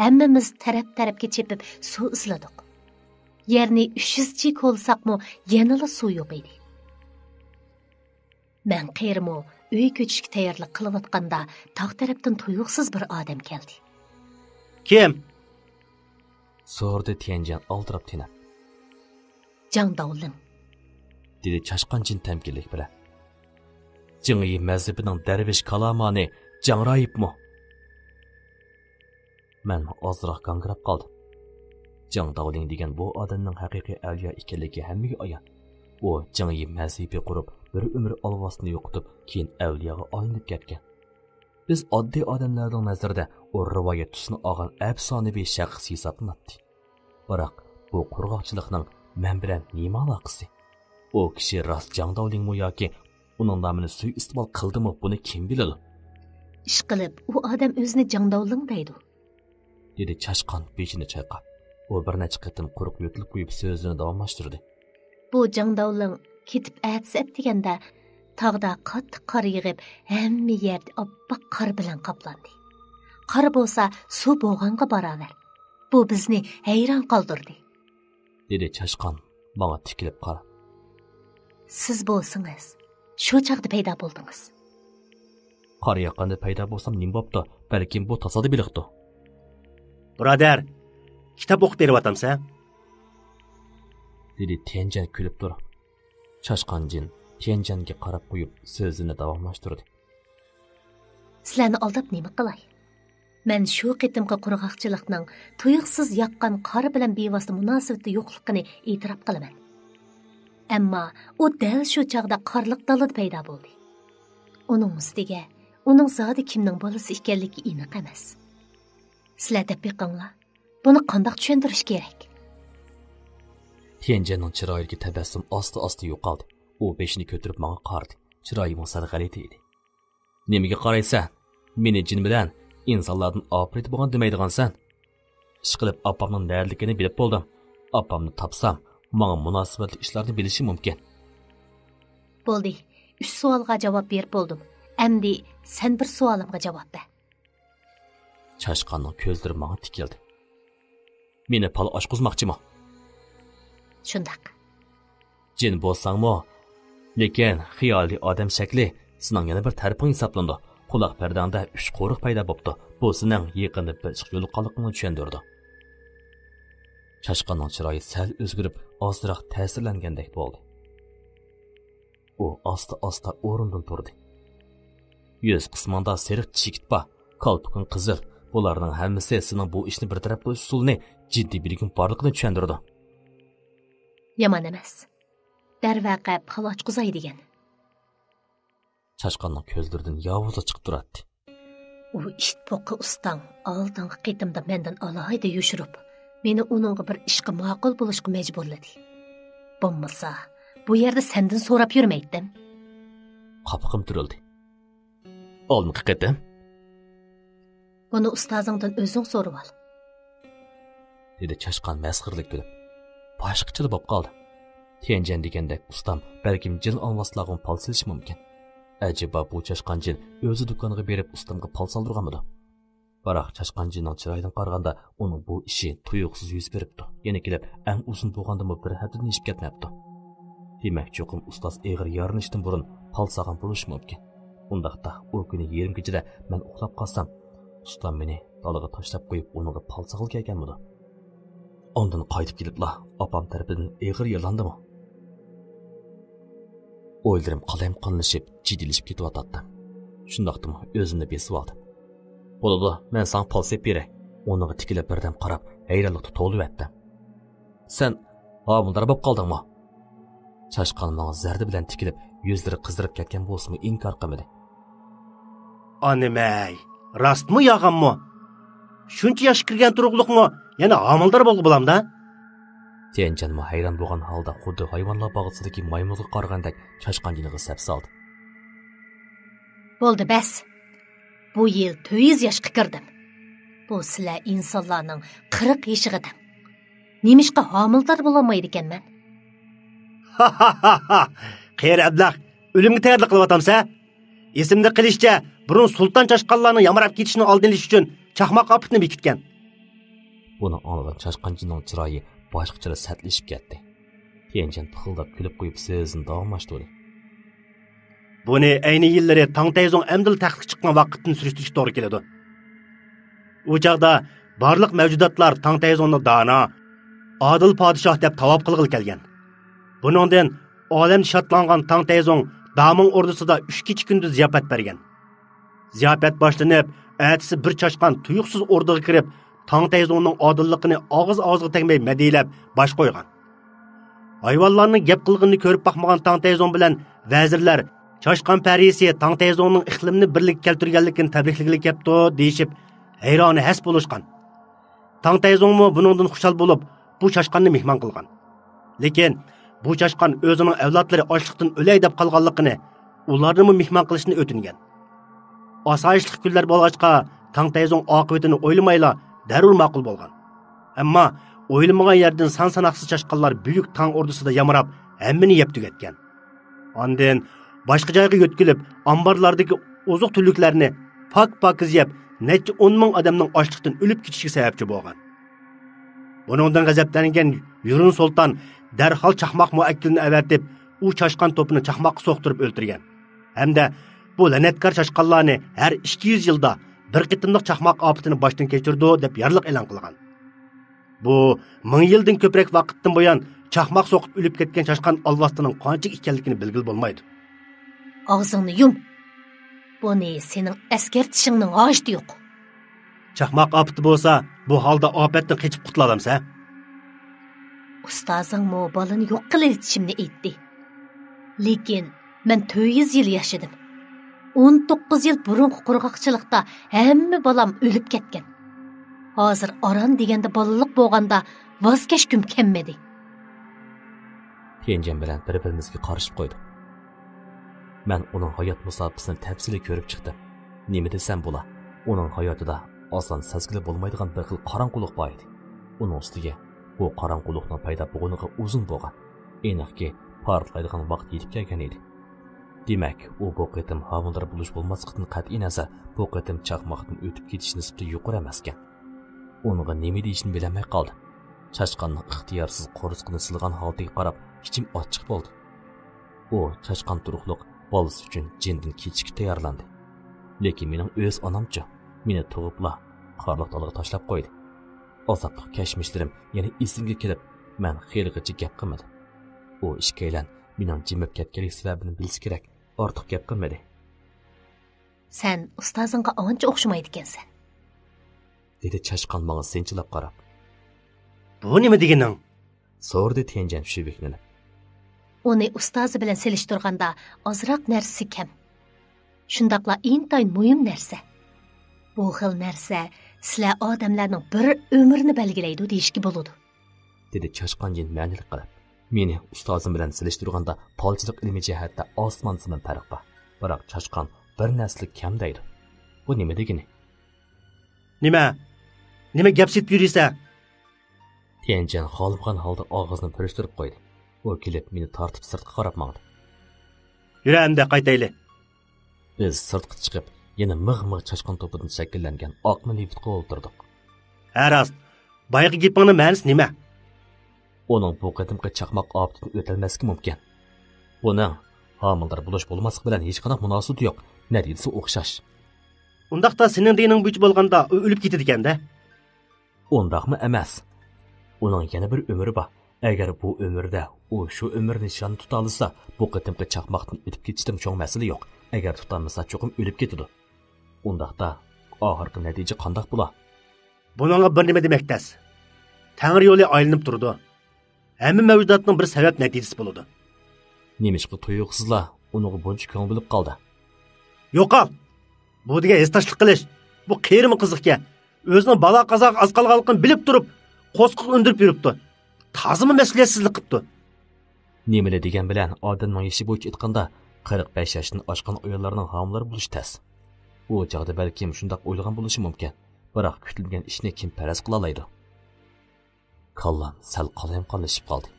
Hammamiz taraf-tarafga chepib suv izladik. Yerni 300 chi ko'lsaqmi, yanala suv yo'q edi. Men qermo uy ko'chishga tayyorlik qilayotganda tog' tarafdan tuyuqsiz bir odam keldi. Kim? So'rdi Tianjan oltirab tinab. Jang Daolin. Dedi chashqan jin tamkinlik bilan. Jingyi mazhabining darvish kalamani Jangrayibmi? Men ozroq gangirab qoldim. Jang Daoling degan bu odamning haqiqiy avliyo ekanligi hammaga ayon. U Jingyi mazhabi qurib, bir umr olvosini yo'qotib, keyin avliyoga aylanib ketgan. Biz oddiy odamlarning nazarida u rivoyat tusini olgan afsonaviy shaxs hisoblanadi. Biroq bu qurg'oqchilikning men bilan nima aloqasi? U kishi rost Jang Daolingmi yoki uning nomini suiiste'mol qildimi, buni kim biladi? Ishqilib, u odam o'zini Jang Daoling deydi. Dedi Chashqon beshini chayqab. U bir necha qatim quruq yo'tilib qo'yib so'zini davomlashtirdi. Bu Jang Daoling ketib atsab deganda tog'da qattiq qor yig'ib, hamma yer oppoq qor bilan qoplandi. Qor bo'lsa, suv bo'g'onga barobar. Bu bizni hayron qoldirdi. Dedi Chashqon menga tikilib qarab. Siz bo'lsangiz, shu chaqda paydo bo'ldingiz. Qor yaqanda paydo bo'lsam nim bo'pti? Balkim bu tasodifilikdir. Birodar, kitob o'qib beryapsan? Dedi Tianjan kulib turib. Chashqon jin Tianjanga qarab qo'yib so'zini davomlashtirdi. Sizlarni aldab nima qilay? Men shu qitimqi qurg'oqchilikning tuyuqsiz yoqqan qor bilan bevosita munosabati yo'qligini e'tirof qilaman. Ammo u dal shu chaqda qorliq dalada paydo bo'ldi. Uning ustiga, uning zodi kimning bolasi ekanligi aniq emas. Sizlar deb biqinglar. Buni qanday tushuntirish kerak? Tianjanning chiroyidagi tabassum asta-asta yo'qoldi. U beshini ko'tarib menga qaradi. Chiroyi mosal g'alati edi. Nimaga qaraysan? Meni jin bilan insonlardan oprit bo'lgan demaydigansan. Ishqilib opamning nerligini bilib bo'ldim. Opamni topsam, menga munosabatli ishlarni bilishi mumkin. Bo'ldi. 3 savolga javob berib bo'ldim. Endi sen bir savolimga javob ber. Chashqonning ko'zlari menga tikildi. Meni pal oshquzmoqchimi? Shundaq. Jin bo'lsangmi? Lekin xiyoliy odam shakli sening yana bir tarafing hisoblandi. Quloq pardangda 3 qo'riq paydo bo'pti. Bu sening yaqinda bir chiq yo'li qolliqini tushundirdi. Chashqonning chiroyi sal o'zgarib, ozroq ta'sirlangandek bo'ldi. U asta-asta o'rnidan turdi. Yuz qismida seriq chigit bor, kolpuqing qizil. Bularning hammasi sening bu ishni bir taraf qilish usulini jiddiy bilgin borligini tushundirdi. Yomon emas. Darvaqa paloch quzay degan. Chashqonning ko'zlaridan yovuzi chiqib turadi. U ishpoqi ustang oldingi qitimda mendan alohida yushirib, meni uningga bir ishga ma'qul bo'lishga majburladi. Bo'lmasa, bu yerda sendan so'rab yurmaydim. Qopqim turildi. Olmi qitim? Buni ustozingdan o'zing so'rab ol. Dedi Chashqon masxirlik qilib. Boshqacha bo'lib qoldi. Tianjan degandek ustam balkim jin olmaslag'im pal silishi mumkin. Acaba bu Chashqon jin o'zi do'konga berib ustamga pal soldirganmidi? Biroq Chashqon jinning chiroyidan qaraganda uning bu ishi tuyuqsiz yuz beribdi. Yana kelib, eng uzun bo'lganda bir haftadan ishib ketmabdi. Demak, cho'qim ustoz eg'ir yorinishdan burun pal solgan bo'lishi mumkin. Undaqda u kuni yarim kechada men uxlab qolsam, ustam meni dalaga tashlab qo'yib, uningga pal solgan kelganmidi? Ondan qaytib kelibla, opam tarafidan eg'ir yerlandimi? O'ylarim qalam-qalinlashib, jiddilashib ketyotdi. Shundaqdimi, o'zimni besib oldim. Bo'ladi, men san palsep beray. Uninga tikilib birdan qarab, hayronlikda to'lib etdim. Sen homildor bo'lib qoldingmi? Chashqon menga zarda bilan tikilib, yuzlari qizdirib ketgan bo'lsa-mu inkor qilmadi. Animay, rostmi yog'anmi? Shuncha yosh kirgan turug'liqmi? Yana homildor bo'lib bo'lamda? Tianjan hayron bo'lgan holda xuddi hayvonlar bog'isidagi maymunga qaragandek Chashqonjiniga sap soldi. Bo'ldi, bas. Bu yil 400 yoshga kirdim. Bu sizlar insonlarning 40 yoshigadan. Nemishqa homildor bo'lolmaydi ekanman? Xeyr ablah, o'limga tayyorlik qilyapsan? Esimda qilishcha, burun sulton Chashqonlarning yamarab ketishini oldin olish uchun chaqmoq opitni bekitgan. Buni olgan Chashqonjining chiroyi boshqacha satlashib ketdi. Tianjan pixildab kulib qo'yib so'zini davomlashtirdi. Buni ayni yillari Tang Taizong amdil taxtga chiqqan vaqtdan surishtirishga to'g'ri keladi. U chaqda barliq mavjudotlar Tang Taizongni dono, odil podshoh deb tavob qilg'il kelgan. Buningdan olam shodlangan Tang Taizong Damın ordusida 3 kecha kunduz ziyofat bergan. Ziyofat boshlanib, ertasi bir chashqan tuyuqsiz orduga kirib, Tang Tayzongning odilligini og'iz-og'izga tegmay madilab bosh qo'ygan. Hayvonlarning gap qilganini ko'rib baxmagan Tang Tayzong bilan vazirlar chashqan parisi Tang Tayzongning iqlimni birlikka keltirganligini tabriklagili kepti deyishib, hayroni has bo'lishgan. Tang Tayzongmi buningdan xushal bo'lib, bu chashqanni mehmon qilgan. Lekin bu chashqan o'zining avlodlari ochliqdan o'lay deb qolganligini, ularni mehmon qilishni o'tingan. Osoyishlik kunlar bo'lg'achqa Tang Tayzong oqibatini o'ylamayla darul ma'qul bo'lgan. Ammo o'ylamagan yerdan san-sanoqsiz chashqanlar buyuk Tang ordusida yamirab, hammani yeb tugatgan. Ondan boshqa joyga yo'tkilib, ambarlardagi oziq-tuliklarni pak-pakiz yeb, necha 10 ming odamning ochliqdan o'lib ketishiga sababchi bo'lgan. Buningdan g'azablangan Yurun Sultan darhol chaqmoq muakkilini avatib, u chashqan to'pini chaqmoqqa so'qtirib o'ldirgan. Hamda bu la'natkor chashqanlarni har 200 yilda bir qitimliq chaqmoq ofatini boshdan kechirdi deb yarliq e'lon qilgan. Bu 1000 yildan ko'proq vaqtdan buyon chaqmoq so'qib o'lib ketgan chashqan alvastining qancha ekanligini bilgil bo'lmaydi. Og'zingni yum. Buni sening askartishingning hojati yo'q. Chaqmoq ofati bo'lsa, bu holda ofatdan qochib qutula olamsan. Ustozing mo bolani yo'q qilishimni aytdi. Lekin men 400 yil yashadim. 19 yil burungi qurg'oqchilikda hamma bolam o'lib ketgan. Hozir Aran deganda bolalik bo'lganda voz kechkim kelmadi. Tianjan bilan bir-birimizga qarashib qo'ydik. Men uning hayot musofasini tafsiliy ko'rib chiqdim. Nima desam bo'la, uning hayotida oson sezgili bo'lmaydigan bir xil qorong'ulik bor edi. Uning ustiga bu qorong'ulikning paydo bo'lganiga uzun bo'lgan. Aniqki, portlaydigan vaqt yetib kelgan edi. Demak, u bu qitim homildor bo'lish bo'lmasligidan qat'iy nazar, bu qitim chaqmoqdan o'tib ketish nisbati yuqori emas ekan. Uningga nima deyishni bilmay qoldi. Chashqanning ixtiyorsiz qo'risqini silgan holatiga qarab, ichim ochiq bo'ldi. U chashqan turuqliq bolasi uchun jindan kechishga tayyorlandi. Lekin mening o'z onamcha meni tug'ibla qorliq dalaga tashlab qo'ydi. Azobli kashmishlarim yana esimga kelib, men xeligacha gap qilmadim. U ishkaylan mening jimib ketganlik sababini bilish kerak, ortiq gap qilmadi. Sen ustozingga ancha o'xshamaydi ekansan, dedi chashqan menga senchilab qarab. Bu nima deganing? So'rdi Tianjan shubiklanib. Uni ustozi bilan selishtirganda ozroq narsa kam. Shundaqla intayin muhim narsa. Bu xil narsa sizlar odamlarning bir umrini belgilaydi deyishga bo'ladi. Dedi chashqan jin ma'nili qarab. Meni ustozim bilan selishtirganda polchilik ilmi jihatda osmon siman farq bor. Biroq chashqan bir nasli kam deydi. Bu nima degani? Nima gap setib yurisa? Tianjan xolibgan holda og'izni purishtirib qo'ydi. U kelib meni tortib sirtqa qarab mangdi. Yuranda qaytayli. Biz sirtqa chiqib, yana mig'-mig' chashqan to'pidan shakllangan oqma liftga o'ltirdik. Arast, boyagi gapingning ma'nosi nima? Uning bu qadimgi chaqmoq ofatidan o'tilmasligi mumkin. Buning homildor bo'lish bo'lmasligi bilan hech qanday munosabati yo'q. Natijasi o'xshash. Undaqda sening dining bo'yicha bo'lganda u o'lib ketadi ekanda. Undaqmi emas. Uning yana bir umri bor. Agar bu umrda u shu umrni nishon tuta olsa, bu qadimgi chaqmoqdan o'tib ketishdan cho'ng masala yo'q. Agar tutamasa cho'qim o'lib ketadi. Undaqda oxirgi natija qanday bo'lar? Buningga bir nima demakdas? Tangri yo'li aylanib turdi. Hamma mavjudotning bir sabab natijasi bo'ladi. Nemishqa tuyuqsizlar uningga buncha ko'ngil bilib qoldi. Yo'qol. Bu degan esdashlik qilish. Bu qiyirmi qiziqga. O'zining balo qazoq az qolganligini bilib turib, qo'sqiq undirib yuribdi. Tazimi mas'uliyatsizlik qilibdi. Nemile degan bilan odamning yashi bo'yicha aytganda 45 yoshdan oshgan ayollarning homillar bo'lishi tas. U chaqda balki shundoq o'ylagan bo'lishi mumkin. Biroq kutilgan ishni kim faraz qila oladi? Kallam sal qalayim-qalashib qoldi.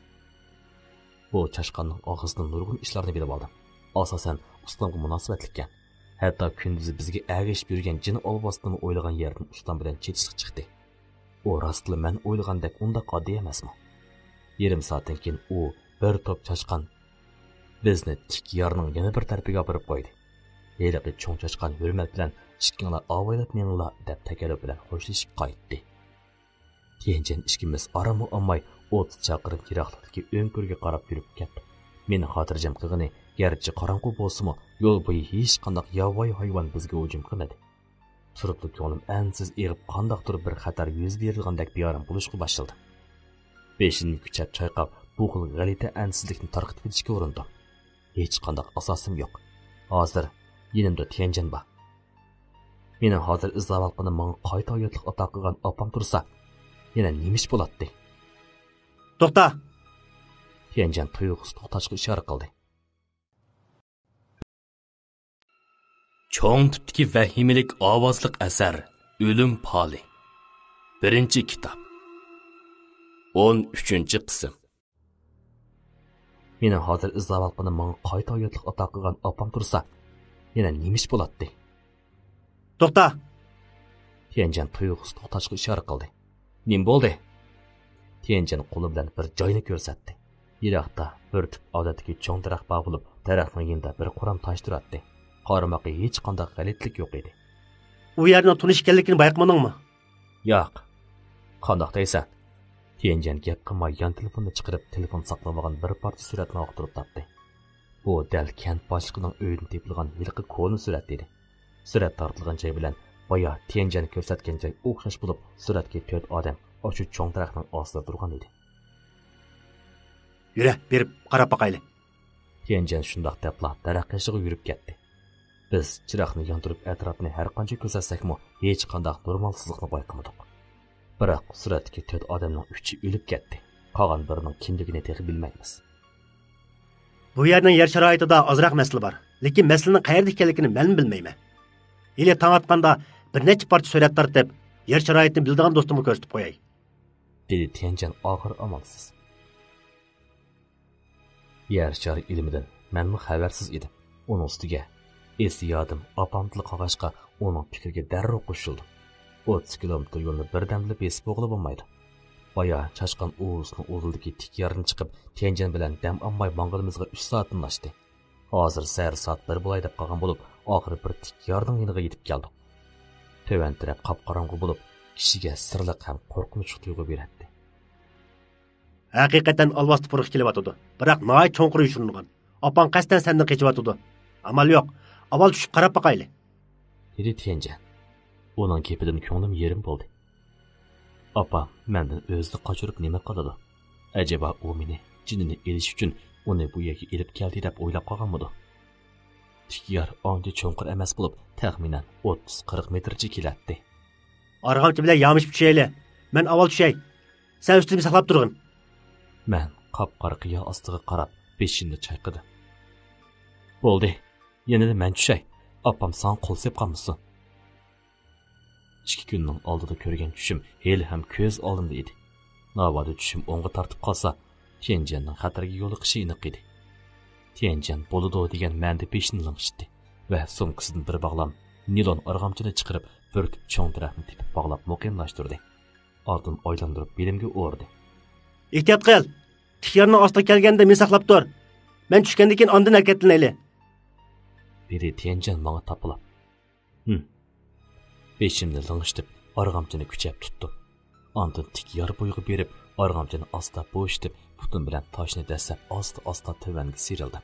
Bu chashqanning og'zidan nurg'un ishlarni bilib oldim. Asosan ustamga munosabatlikkan. Hatto kunduzi bizga ergashib yurgan jin olvosini o'ylagan yerdan ustam bilan chetishlik chiqdi. U rostli men o'ylagandek unda qoddiy emasmi? Yarim soatdan keyin u bir top chashqan bizni tik yorning yana bir tarafiga olib qo'ydi. Yeliqi cho'ng chashqan hurmat bilan "Ishkinglar avaylab meninglar" deb takallup bilan xo'shlashib qaytdi. Tianjan ishkimiz aramu olmay 30 chaqirim yiroqlikdagi o'ngkurga qarab yurib ketdi. Meni xotirjam qilgani Gerçi qorong'u bo'lsa-mu, yo'l bo'yi hech qanday yovvoyi hayvon bizga hujum qilmadi. Turibli ko'nglim ansiz eg'ib qandoqdir bir xatar yuz berilgandek beorom bo'lishga boshladi. Beshimni kuchab chayqab, bu xil g'alati ansizlikni tarqatib ketishga urindim. Hech qanday asosim yo'q. Hozir yenimda Tianjin bor. Meni hozir izlavalqini menga qayta hayotlik ato qilgan opam tursa, yana nemish bo'ladi? To'xta! Tianjin tuyuqsiz to'xtashga ishora qildi. Cho'ng tipdagi vahimalik ovozliq asar O'lim poli. 1-kitob. 13-qism. Meni hozir izlavalqini menga qayta hayotlik ato qilgan opam tursa, yana nemish bo'ladi? To'xta! Tianjin tuyuqsiz to'xtashga ishora qildi. Nim bo'ldi? Tianjin qo'li bilan bir joyni ko'rsatdi. Yiroqda bir tip odatdagi cho'ng daraxt bor bo'lib, daraxtning yonida bir quram tosh turardi. Qarmoqqa hech qanday g'alitlik yo'q edi. U yerni tunish ekanligini bayqamadingmi? Yo'q. Qandoq deysan? Tianjin gap qilmay yon telefonni chiqarib, telefon saqlamagan bir parcha suratni o'qtirib topdi. Bu dal kent boshlig'ining uyidan tepilgan yilqi ko'lni surat edi. Surat tortilgan joy bilan boya Tianjin ko'rsatgan joy o'xshash bo'lib, suratga 4 odam o'sha cho'ng daraxtning ostida turgan edi. Yura, berib qarab boqayli. Tianjin shundoq debla daraxt qishiga yurib ketdi. Biz chiroqni yondirib atrofni har qancha ko'rsatsak-mu, hech qanday normalsizlikni bayqamadik. Biroq suratdagi 4 odamning 3i o'lib ketdi. Qolgan birining kimligini texi bilmaymiz. Bu yerning yer sharoitida ozroq masala bor, lekin masalaning qayerda ekanligini men bilmayman. Yine tang atqanda bir necha parcha surat tortib, yer sharoitini bildigan do'stimga ko'rsatib qo'yay. Dedi Tianjin oxir amalsiz. Yer shari ilmidan menmi xabarsiz edim. Uning ustiga esi yodim opamtli qog'ashqa uning fikriga darrov qo'shildim. 30 kilometr yo'lni birdamda besib o'g'li bo'lmaydi. Boya chashqan o'g'lisning o'zildagi tik yarni chiqib, Tianjin bilan dam olmay mang'ilmizga 3 soatdan oshdi. Hozir sayr soat 1 bo'lay deb qolgan bo'lib, oxiri bir tik yarning yoniga yetib keldik. Töven taraf qop-qorong'u bo'lib, kishiga sirliq ham qo'rqinchli tuyg'u beradi. Haqiqatan alvasti puruq kelyotdi. Biroq noy cho'nqir yushirilgan. Opang qasdan sendan qechyotdi. Amal yo'q. Avval tushib qarab boqayli. Dedi Tianjin. Uning kepidan ko'nglim yerim bo'ldi. Opam mendan o'zini qochirib nima qiladi? Ajaba u meni jinini elish uchun uni bu yerga elib keldi deb o'ylab qolganmidi? Tikyar oncha cho'nqir emas bo'lib, taxminan 30-40 metrcha keladi. Arg'amchi bilan yamish tushayli. Men avval tushay. Sen ustimni saqlab turgin. Men qop-qora qiya ostiga qarab, beshimni chayqadi. Bo'ldi. Yana men tushay. Opam san qo'l sepqanmisan? 2 kunning oldida ko'rgan tushim hali ham ko'z oldimda edi. Navoda tushim o'ngga tortib qolsa, Tianjinning xatarga yo'liqishi aniq edi. Tianjin bo'ladi degan ma'noda peshini ling'ishdi va so'mkasidan bir bog'lam nilon arg'amchini chiqarib, bir tip cho'ng daraxtni tepib bog'lab muqimlashtirdi. Ordan oylandirib belimga o'rdi. Ehtiyot qil. Tikyarning ostiga kelganda meni saqlab tur. Men tushgandan keyin ondan harakatlanayli. Dedi Tianjin menga tapilib. Beshimni ling'ishtib, arg'amchini kuchab tutdim. Ondan tik yar bo'yiga berib, arg'amchini asta bo'shitib, putim bilan toshni dasab, asta tövanga sirildim.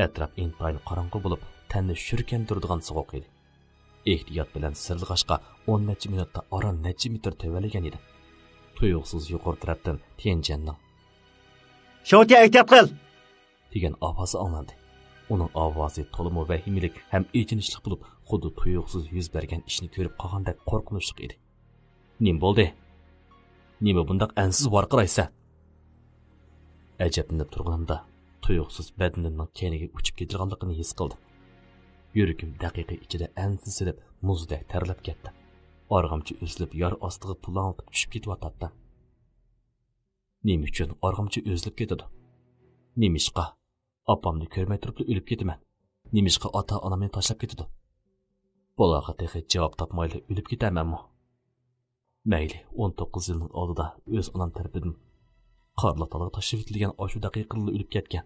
Atrof intayin qorong'u bo'lib, tanni shurkan turadigan sovuq edi. Ehtiyot bilan sirilg'ashqa 10 necha minutda ora necha metr tövalagan edi. Tuyuqsiz yuqori tarafdan Tianjinning "Shoutia ehtiyot qil!" degan ovozi anglandi. Uning ovozi to'liq vahimalik ham echinishli bo'lib, xuddi tuyuqsiz yuz bergan ishni ko'rib qolgandek qo'rqinchli edi. Nim bo'ldi? Nima bundaq ansiz varqiraysa? Ajablanib turganimda tuyuqsiz badanimning keniga uchib ketirganligini his qildim. Yuragim daqiqa ichida ansiz silib, muzdek terlab ketdi. Arg'amchi o'zlib yor ostiga pulanib tushib ketyapti. Nima uchun arg'amchi o'zlib ketadi? Nimishqa? Opamni ko'rmay turib o'lib ketaman. Nimishqa ota-onamni tashlab ketadi? Bolaga texi javob topmayli o'lib ketamanmi? Mayli, 19 yilning oldida o'z onam tarafidan Qarlatalaga tashlab etilgan oshu daqiqada o'lib ketgan.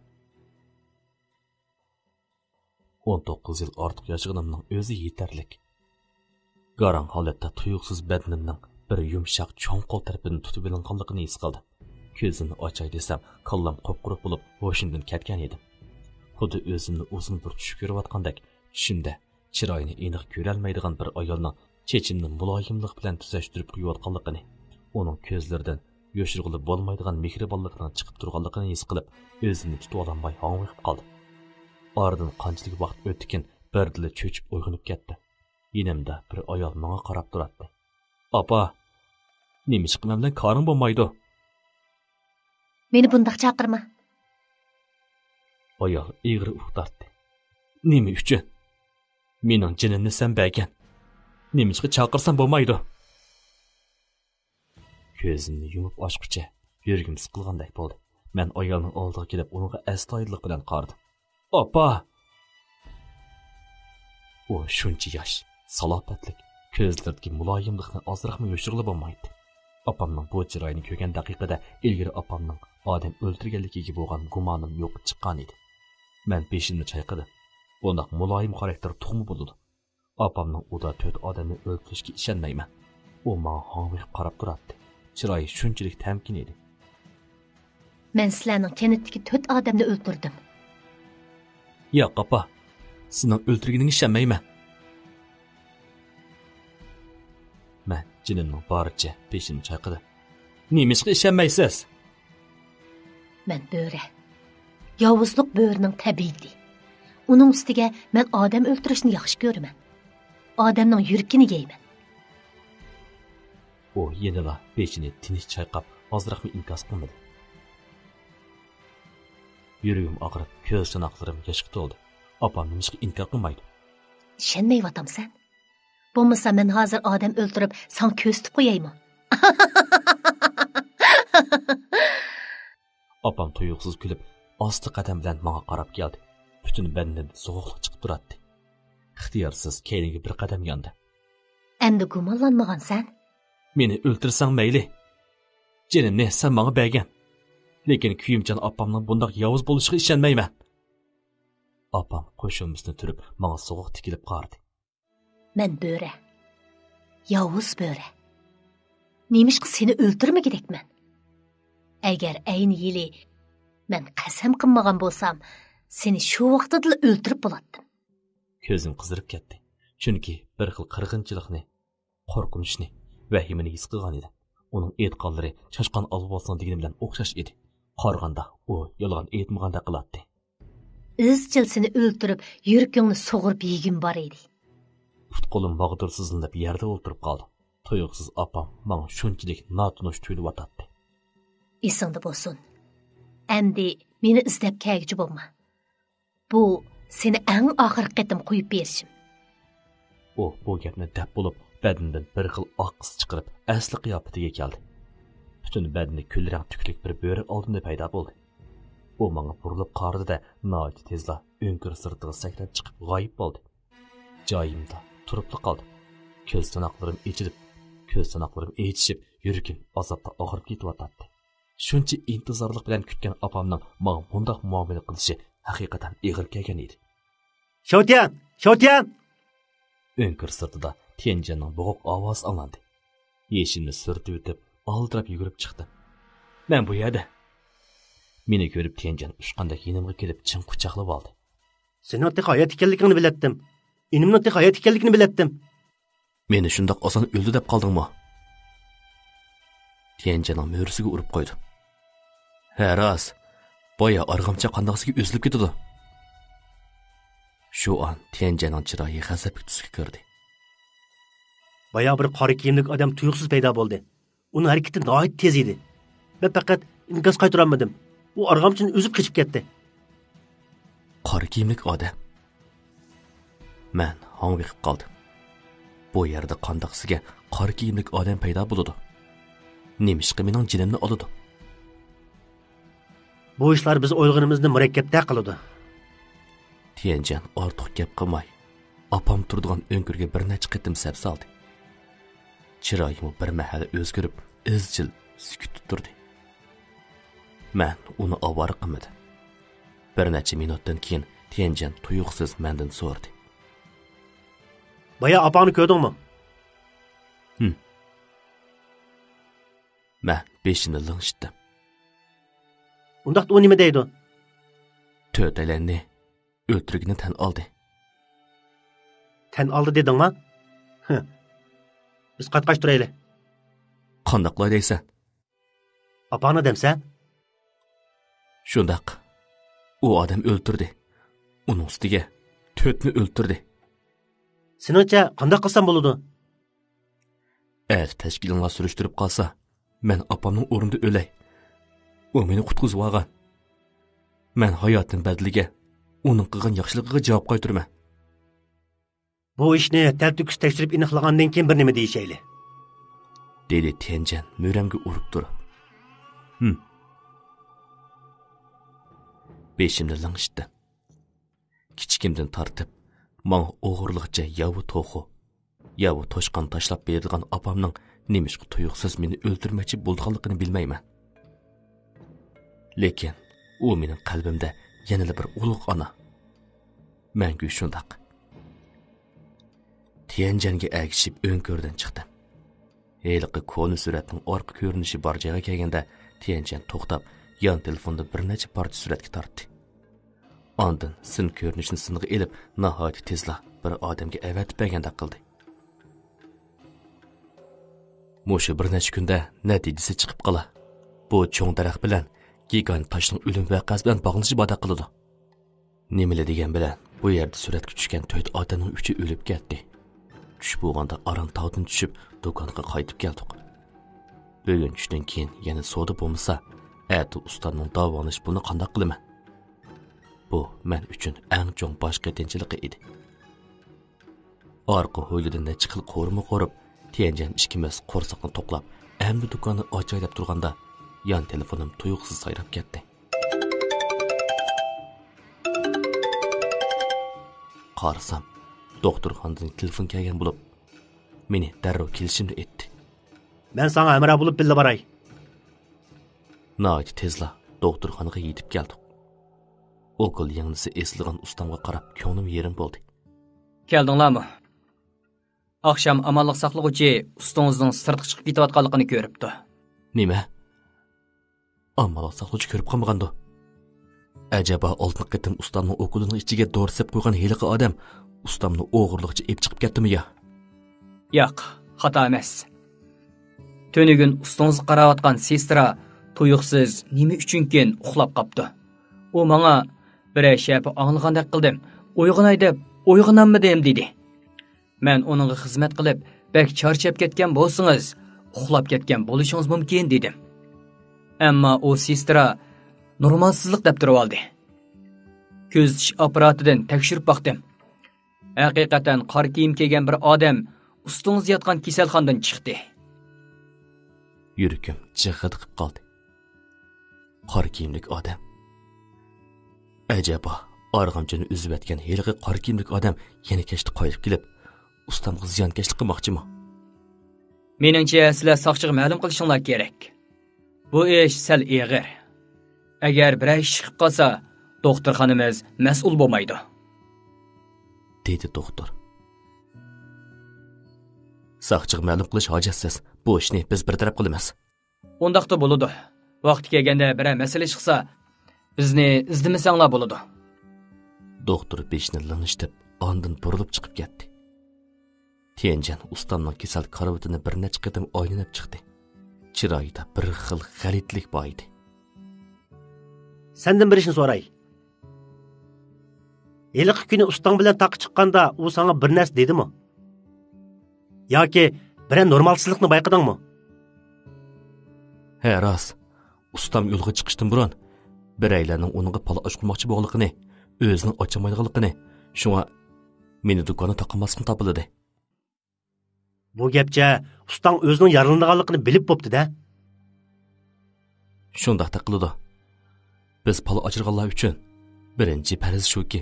19 yil ortiq yashaganimning o'zi yetarlik. Garang holatda tuyuqsiz badanimning bir yumshoq cho'ng qo'l tarafidan tutib olinganligini his qildim. Ko'zimni ochay desam, kollam qop-quruq bo'lib, hoshimdan ketgan edim. xuddi o'zimni uzun bir tush ko'rayotgandek tushimda chiroyini aniq ko'rolmaydigan bir ayolning chechimni muloyimlik bilan tuzashtirib qo'yayotganligini, uning ko'zlaridan yoshirg'ili bo'lmaydigan mehribonlikning chiqib turganligini his qilib, o'zimni tutib ololmay hang'ib qoldim. Oradan qanchalik vaqt o'tdikin, birdila cho'chib uyg'onib ketdi. Yonimda bir ayol menga qarab turardi. "Opa, nima ish qilmam bilan koring bo'lmaydi?" Meni bundaq chaqirma. Ayol egri uqtardi. "Nima uchun? Mening jinimni sen bergan. Nima ishga chaqirsam bo'lmaydi?" Ko'zimni yumib ochqicha yuragim siqilgandek bo'ldi. Men ayolning oldiga kelib, unga astoydillik bilan qaradim. "Opa!" U shuncha yosh, salobatlik, ko'zlaridagi muloyimlikni ozroqmi yoshirg'ili bo'lmaydi. Opamning bu chiroyini ko'rgan daqiqada ilgari opamning odam o'ldirganligiga bo'lgan gumonim yo'q chiqqan edi. Men beshimni chayqadim. Bundaq muloyim xarakter tuxumi bo'ldi. Opamning uda 4 odamni o'ldirishga ishonmayman. U menga hang'ib qarab turardi. Chiroyi shunchalik tamkin edi. Men sizlarning kennetdagi 4 odamni o'ldirdim. "Yo'q, opa. Sizning o'ldirganingizga ishonmayman." Men jinimning boricha beshimni chayqadim. "Nima ishga ishonmaysiz?" Men bo'ri. Yovuzlik bo'rining tabiiyati. Uning ustiga men odam o'ldirishni yaxshi ko'raman. Odamning yuragini yeyman. U yenila beshini tinch chayqab, ozroqmi inkos qilmadi. Yuragim og'rib, ko'z chanoqlarim yoshga to'ldi. Opam nima ishga inkor qilmaydi? Ishonmayapsan? Bo'lmasa men hozir odam o'ldirib, sen ko'stib qo'yaymi? Opam tuyuqsiz kulib, osti qadam bilan menga qarab keldi. Butun badanidan sovuqlik chiqib turardi. Ixtiyorsiz keyingi bir qadam yondi. Endi gumonlanmagansan? Meni o'ldirsang mayli. Jinimni sen menga bergan. Lekin kuyimjon opamning bundoq yovuz bo'lishiga ishonmayman. Opam qo'shimimizni turib, menga sovuq tikilib qaradi. Men bo'ri. Yovuz bo'ri. Nemishqa seni o'ldirmagadekman. Agar ayni yili men qasam qilmagan bo'lsam, seni shu vaqtda o'ldirib bo'lardim. Ko'zim qizirib ketdi. Chunki bir xil qirg'inchilikni, qo'rqinchni, vahimani his qilgan edi. Uning e'tiqodlari chashqon olib olsin degani bilan o'xshash edi. Qarganda u yolg'on aytmaganda qiladi. Izchil seni o'ldirib, yuragingni sug'urib yegim bor edi. Qo'lim mag'dursizlanib yerda o'ltirib qoldi. Tuyuqsiz opam menga shunchalik notunish tuyulyotdi. Esingda bo'lsin. Endi meni izlab kelguchi bo'lma. Bu seni eng oxirgi qatim qo'yib berishim. U bu gapni deb bo'lib, badanidan bir xil oq qis chiqarib, asli qiyofatiga keldi. Butun badani kulrang tuklik bir bo'ri oldinda paydo bo'ldi. U menga burilib qaradi-da, noit tezla o'nkir sirtiga sakrab chiqib g'oyib bo'ldi. Joyimda turib qoldim. Ko'z tanoqlarim echishib, yuragim azobda og'rib ketyapti. Shuncha intizorlik bilan kutgan opamning menga bundoq muomala qilishi haqiqatan ig'ir kelgan edi. Shotyan! O'nkir sirtida Tianjanning bo'g'iq ovozi anglandi. Yeshimni surtib o'tib, oldirab yugurib chiqdim. Men bu yerda. Meni ko'rib Tianjan ushqanda yonimga kelib chin quchoqlab oldi. Sen otda hayot ekanligini bilatdim. Inimni otda hayot ekanligini bilatdim. Meni shundoq oson o'ldi deb qoldingmi? Tianjanning mo'risiga urib qo'ydi. Ha, rost. Boya arg'amcha qandoqsiga o'zilib ketdi. Shu an Tianjanning chiroyi g'azabga tusga kirdi. Boya bir qora kiyimlik odam tuyuqsiz paydo bo'ldi. Uning harakati nihoyat tez edi. Men faqat inkos qaytara olmadim. U arg'amchini o'zib qochib ketdi. Qora kiyimlik odam. Men hang'ib qoldim. Bu yerda qandoqsiga qora kiyimlik odam paydo bo'ldi. Nemishqa mening jinimni oladi. Bu ishlar biz o'ylaganimizni murakkabda qiladi. Tianjan ortiq gap qilmay, opam turadigan o'nkirga bir necha qitim sap soldi. Chiroyim bir mahal o'zgarib, izchil sukut turdi. Men uni ovora qilmadim. Bir necha minutdan keyin Tianjan tuyuqsiz mendan so'radi. Boya opani ko'rdingmi? Men beshini lingshitdim. Undaqda u nima deydi? 4 aylanni o'ltirgini tan oldi. Tan oldi dedingmi? Biz qatqash turayli. Qandoqlay deysan? Apani demsan? Shundaq. U odam o'ltirdi. Uning ustiga 4 ni o'ltirdi. Seningcha qanday qilsam bo'ladi? Eğer tashkilotlar surishtirib qolsa, men opamning o'rnida o'lay. U meni qutqizib olgan. Men hayotim badliga uning qilgan yaxshiligiga javob qaytaraman. Bu ishni tartibsiz tekshirib aniqlagandan keyin bir nima deyishayli. Dedi Tianjan mo'ramga urib turib. Beşimde langishdi. Kichikimdan tortib, men o'g'irliqcha yavu to'xu, yavu toshqan tashlab berilgan opamning nemishqa tuyuqsiz meni o'ldirmoqchi bo'lganligini bilmayman. Lekin u mening qalbimda yanada bir ulug' ona. Mangu shundaq. Tianjanga agishib o'ngko'rdan chiqdim. Heliqi ko'lni suratning orqa ko'rinishi bor joyga kelganda Tianjan to'xtab, yon telefonda bir necha parcha suratga tortdi. Ondan sin ko'rinishni sinig'i elib, nihoyat tezla bir odamga avatib bergandek qildi. Mushu bir necha kunda natijasi chiqib qola. Bu cho'ng daraxt bilan gigant toshning o'lim voqeasi bilan bog'lanishi boda qiladi. Nimali degan bilan bu yerda suratga tushgan 4 odamning 3i o'lib ketdi. Tush bo'lganda Aran tog'dan tushib do'konga qaytib keldik. Bugun tushdan keyin yana savdo bo'lmasa, ati ustaning davolash buni qanday qilaman? Bu men uchun eng cho'ng bosh qatinchiligi edi. Orqa hovlidan chiqil qo'rma qo'rib, Tianjan ishkimiz qo'rsoqni to'plab, endi do'konni ochaylab turganda, yon telefonim tuyuqsiz sayrab ketdi. Qarasam, doktorxonadan telefon kelgan bo'lib, meni darrov kelishimni aytdi. Men sana amra bo'lib billa boray. Nayt tezla doktorxonaga yetib keldik. Okul yangnisi eslag'an ustamga qarab, ko'nglim yerim bo'ldi. Keldinglarmi? Akşam amallik saqlag'uchi ustingizning sirtqa chiqib ketayotganligini ko'ribdi. Nima? Amallik saqlag'uchi ko'rib qolmagandi. Acaba oltin qitim ustamning okulining ichiga do'rsib qo'ygan heliqi odam ustamni o'g'irlikcha ep chiqib ketdimi ya? Yo'q, xato emas. Tönügün ustingizga qarayotgan sestra tuyuqsiz nima uchunkin uxlab qopti. U menga bir shapi anglagandek qildim. Uyg'onay deb, uyg'onammidim dedi. Men onunga xizmat qilib, bek charchab ketgan bo'lsangiz, uxlab ketgan bo'lishingiz mumkin dedim. Ammo o sestra normalsizlik deb turib oldi. Ko'z tish apparatidan tekshirib baqdim. Haqiqatan qor kiyim kiygan bir odam ustingiz yotgan kasalxonadan chiqdi. Yuragim jig'idib qoldi. Qor kiyimlik odam. Acaba arg'amchini uzib etgan heliqi qor kiyimlik odam yana kechdi qo'yib kelib, ustamga ziyonkashlik qilmoqchimi? Meningcha sizlar soqchiga ma'lum qilishinglar kerak. Bu ish sal og'ir. Agar bir ish chiqib qolsa, doktorxonamiz mas'ul bo'lmaydi. Dedi doktor. Soqchiga ma'lum qilish hojatsiz. Bu ishni biz bir taraf qilamiz. Undaqda bo'ladi. Vaqti kelganda bir masala chiqsa, bizni izlamasanglar bo'ladi. Doktor beshni langishtirib, ondan burilib chiqib ketdi. Tianjan ustamning kasal karavotini bir necha qatim oylanib chiqdi. Chiroyida bir xil g'aritlik bor edi. Sendan bir ishni so'ray. Heliqi kuni ustang bilan taqi chiqqanda u sana bir narsa dedimi? Yoki bir normalsizlikni bayqadingmi? He, rost. Ustam yo'lga chiqishdan burun biraylarning uningga pala ochqilmoqchi bo'lganligini, o'zining ochamaydiganligini, shunga meni do'konni taqamaslikni topildi. Bu gapcha ustang o'zining yaralanganligini bilib bo'pti-da. Shundaqda qiladi. Biz pala ochirganlar uchun birinchi farz shuki,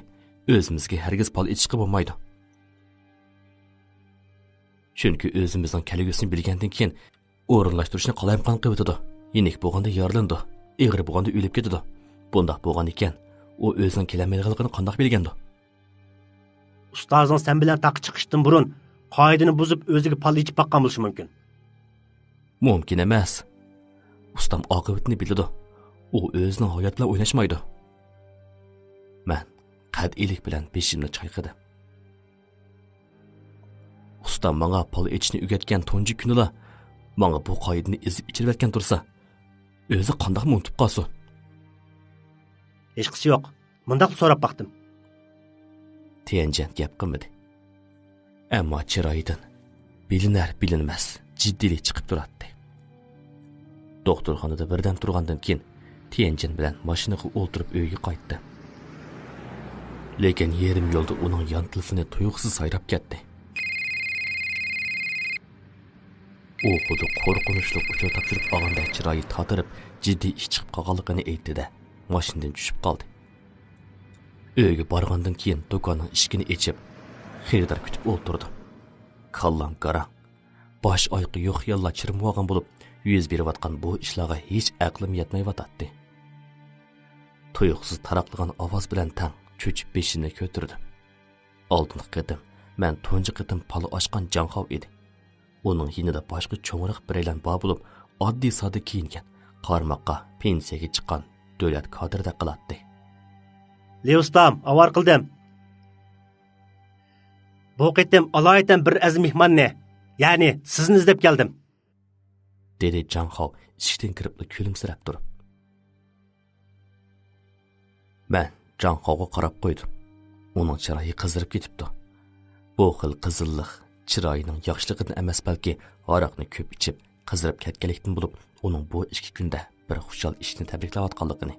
o'zimizga hargiz pala ichishga bo'lmaydi. Chunki o'zimizning kelgusini bilgandan keyin o'rinlashtirishni qalayimqon qilib yenik bo'lganda yaralandi, egri bo'lganda o'lib ketadi. Bundaq bo'lgan ekan, u o'zining kelamaydiganligini qanday bilgandi? Ustozing sen bilan taqi chiqishdan burun qoidani buzib o'ziga pal ichib baqqan bo'lishi mumkin. Mumkin emas. Ustam oqibatini biladi. U o'zining hayot bilan o'ynashmaydi. Men qat'iylik bilan beshimni chayqadi. Usta menga pol echishni o'rgatgan tunji kunida menga bu qoidani ezib ichirayotgan tursa, o'zi qandoq unutib qolsin? Hech qisi yo'q. Mundaq so'rab baqdim. Tianjan gap qilmadi. Ammo chiroyidan bilinar-bilinmas jiddiylik chiqib turadi. Doktorxonada birdan turgandan keyin Tianjan bilan mashinaga o'ltirib uyga qaytdi. Lekin yerim yo'lda uning yon telefoni tuyuqsiz sayrab ketdi. U xuddi qo'rqinchli uchur topshirib olganda chiroyi totirib, jiddiy ish chiqib qolganligini aytdi-da, mashinadan tushib qoldi. Uyga borgandan keyin do'konning eshigini ochib, xaridor kutib o'ltirdi. Kallam qarang. Bosh oyqi yo'q yalla chirib olgan bo'lib, yuz berayotgan bu ishlarga hech aqlim yetmayotdi. Tuyuqsiz taraqlagan ovoz bilan tang cho'chib beshini ko'tirdi. Oldingi qatim men tunji qatim pala ochgan Janxov edi. Uning yinida boshqa cho'ng'iq biraylan bor bo'lib, oddiy soda kiyingan, qarmoqqa pensiyaga chiqqan davlat kadrida qiladi. Leustam, avar qildim. Bu qatim aloyidan bir az mehmonni, ya'ni sizni izlab keldim. Dedi Janxov ishdan kirib kulimsirab turib. Men Janxovga qarab qo'ydim. Uning chiroyi qizarib ketibdi. Bu xil qizillik chiroyining yaxshiligidan emas, balki aroqni ko'p ichib qizarib ketganlikdan bo'lib, uning bu 2 kunda bir xushal ishni tabriklayotganligini,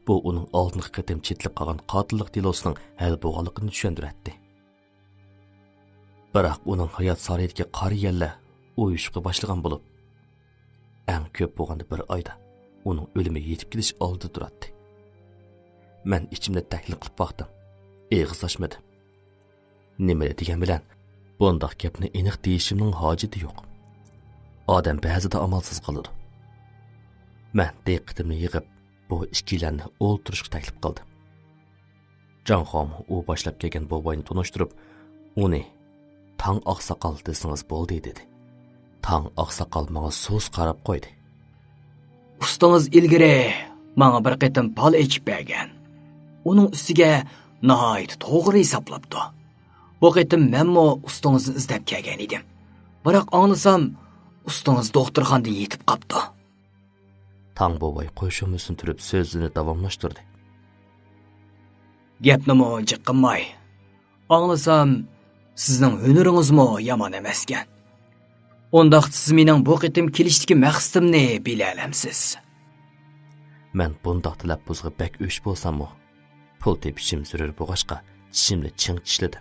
bu uning oldingi qatim chetlib qolgan qotillik delosining hal bo'lganligini tushuntiradi. Biroq uning hayot sarayidagi qari yalla o'yishga boshlagan bo'lib, eng ko'p bo'lganda bir oyda uning o'limi yetib kelish oldida turadi. Men ichimda tahlil qilib boqdim. Eg'iz ochmadi. Nima degan bilan bundoq gapni aniq deyishimning hojati yo'q. Odam ba'zida amalsiz qoladi. Men diqqatimni yig'ib bu ikkilarni o'ltirishga taklif qildim. Janxom u boshlab kelgan boboyni tunishtirib, uni Tang oqsoqol desangiz bo'ldi dedi. Tang oqsoqol menga so'z qarab qo'ydi. Ustangiz ilgari menga bir qatim pal echib bergan. Uning ustiga nihoyat to'g'ri hisoblabdi. Bu qatim menmo ustangizni izlab kelgan edim. Biroq anglasam, ustangiz doktorxonada yetib qopti. Tang boboy qo'shimini turib so'zini davomlashtirdi. Gapnimi jiqqinmay. Anglasam, sizning hunaringizmi yomon emaskan. Ondaq siz mening bu qatim kelishdagi maqsadimni bila olamsiz. Men bundoq talaffuzga bak o'sh bo'lsam-mu, pul tepishim zarur bo'lg'achqa tishimni ching tishladim.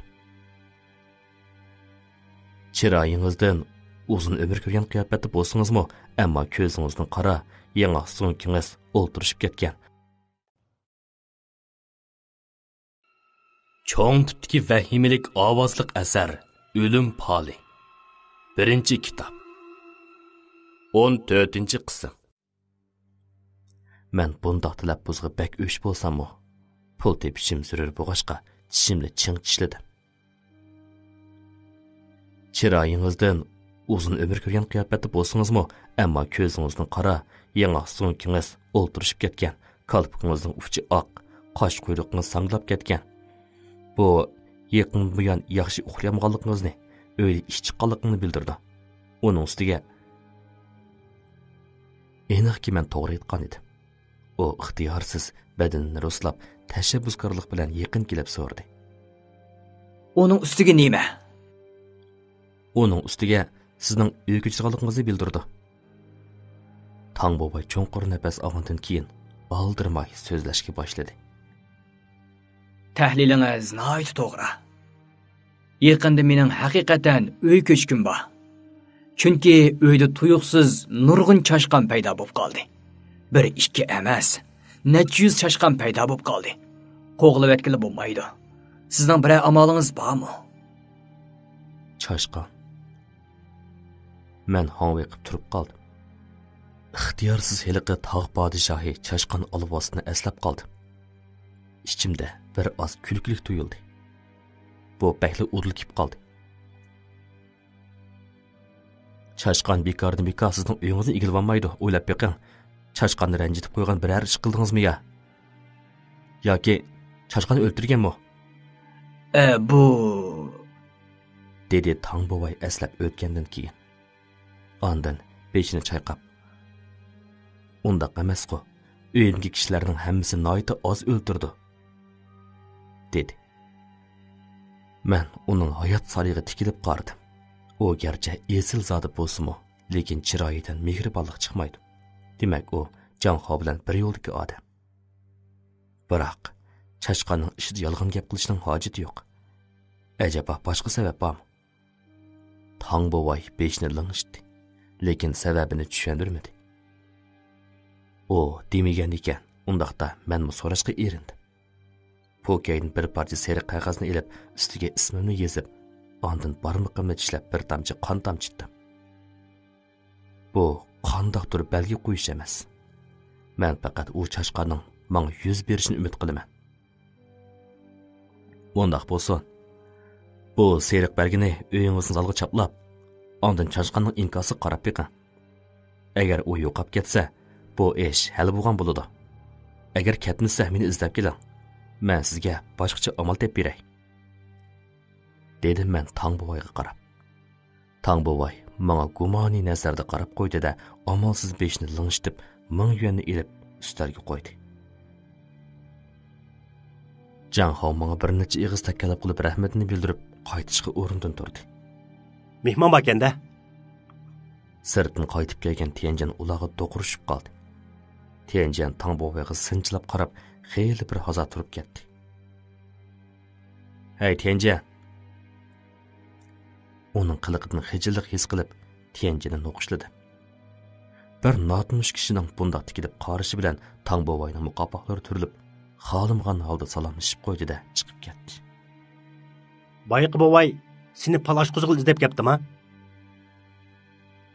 Chiroyingizdan uzun umr ko'rgan qiyofatda bo'lsingizmi, ammo ko'zingizning qara, yangi so'nkingiz o'ltirishib ketgan. Cho'ng tipdagi vahimalik ovozliq asar O'lim poli. 1-kitob. 14-qism. Men bundoq talaffuzga bak o'sh bo'lsam-mu, pul tepishim zarur bo'lg'achqa tishimni ching tishladim. Chiroyingizdan uzun umr ko'rgan qiyofatda bo'lsingizmi, ammo ko'zingizning qara, yangi so'nkingiz o'ltirishib ketgan, qalbingizning uchi oq, qosh quyruqingiz sanglab ketgan. Bu yaqin buyon yaxshi uxlayotganligingizni, o'yli ish chiqqanligini bildirdi. Uning ustiga aniqki men to'g'ri aytgan edim. U ixtiyorsiz badanini ruslab, tashabbuskorlik bilan yaqin kelib so'radi. Uning ustiga nima? Uning ustiga sizning uyga chiqqanligingizni bildirdi. Tang boboy cho'nqur nafas olgandan keyin oldirmay so'zlashga boshladi. Tahlilingiz nihoyat to'g'ri. Yaqinda mening haqiqatan uy ko'chkim bor. Chunki uyda tuyuqsiz nurg'un chashqan paydo bo'lib qoldi. 1-2 emas, necha yuz chashqan paydo bo'lib qoldi. Qo'g'ilib etkili bo'lmaydi. Sizning bir amalingiz bormi? Chashqan. Men hong'iqib turib qoldim. İxtiyorsiz heliqi tog' podshohi chashqan olvosini eslab qoldim. İchimda bir oz kulkilik tuyuldi. Bu bakli urilib qoldi. Chashqan bekorni bekor sizning uyingizni egilib olmaydi, o'ylab beqing. Chashqanni ranjitib qo'ygan biror ish qildingizmi ya? Yoki Chashqanni o'ltirganmi? Bu Dedi Tang bovay eslab o'tgandan keyin. Ondan beshini chayqab. Undaq emas-ku. Uyimdagi kishilarning hammasi noyta oz o'ltirdi. Dedi. Men uning hayot sariga tikilib qaradim. U garchi esil zodi bo'lsa-mu, lekin chiroyidan mehribonlik chiqmaydi. Demak, u Janho bilan bir yo'ldagi odam. Biroq Chashqanning ishida yolg'on gap qilishning hojati yo'q. Ajaba boshqa sabab bormi? Tang bovay beshni ling'ishdi, lekin sababini tushundirmadi. O demagan ekan, undaqda menmi so'rashga erindim. Po'kaydan bir parcha sariq qog'ozni ilib, ustiga ismimni yozib, ondan barmoqimni tishlab bir tomchi qon tomchitdim. Bu qandoqdir belgi qo'yish emas. Men faqat u Chashqanning menga yuz berishini umid qilaman. Undaq bo'lsin. Bu sariq belgini uyingizni zalga chaplab, ondan Chashqanning inkosi qarab beqing. Agar u yo'qab ketsa, bu ish hal bo'lgan bo'ladi. Agar ketmasa, meni izlab keling. Men sizga boshqacha amal tep beray. Dedim men Tang bovayga qarab. Tang bovay menga gumoniy nazarda qarab qo'ydi-da, amalsiz beshni ling'ishtib, 1000 yuanni ilib ustalga qo'ydi. Janho menga bir necha ig'iz takkalab qilib rahmatini bildirib, qaytishga o'rindan turdi. Mehmon bakanda. Sirtdan qaytib kelgan Tianjan ularga do'qurishib qoldi. Tianjan Tang bovayga sinchilab qarab, xeyli bir hazo turib ketdi. Hey Tianjan. Uning qiliqidan xijillik his qilib, Tianjanni noqishladi. Bir notmush kishining bundoq tikilib qarishi bilan Tang bovayning muqobohlari turilib, xolimgan holda salomlashib qo'ydi-da, chiqib ketdi. Bayqi bovay seni palash qo'zg'il izlab ketdimi?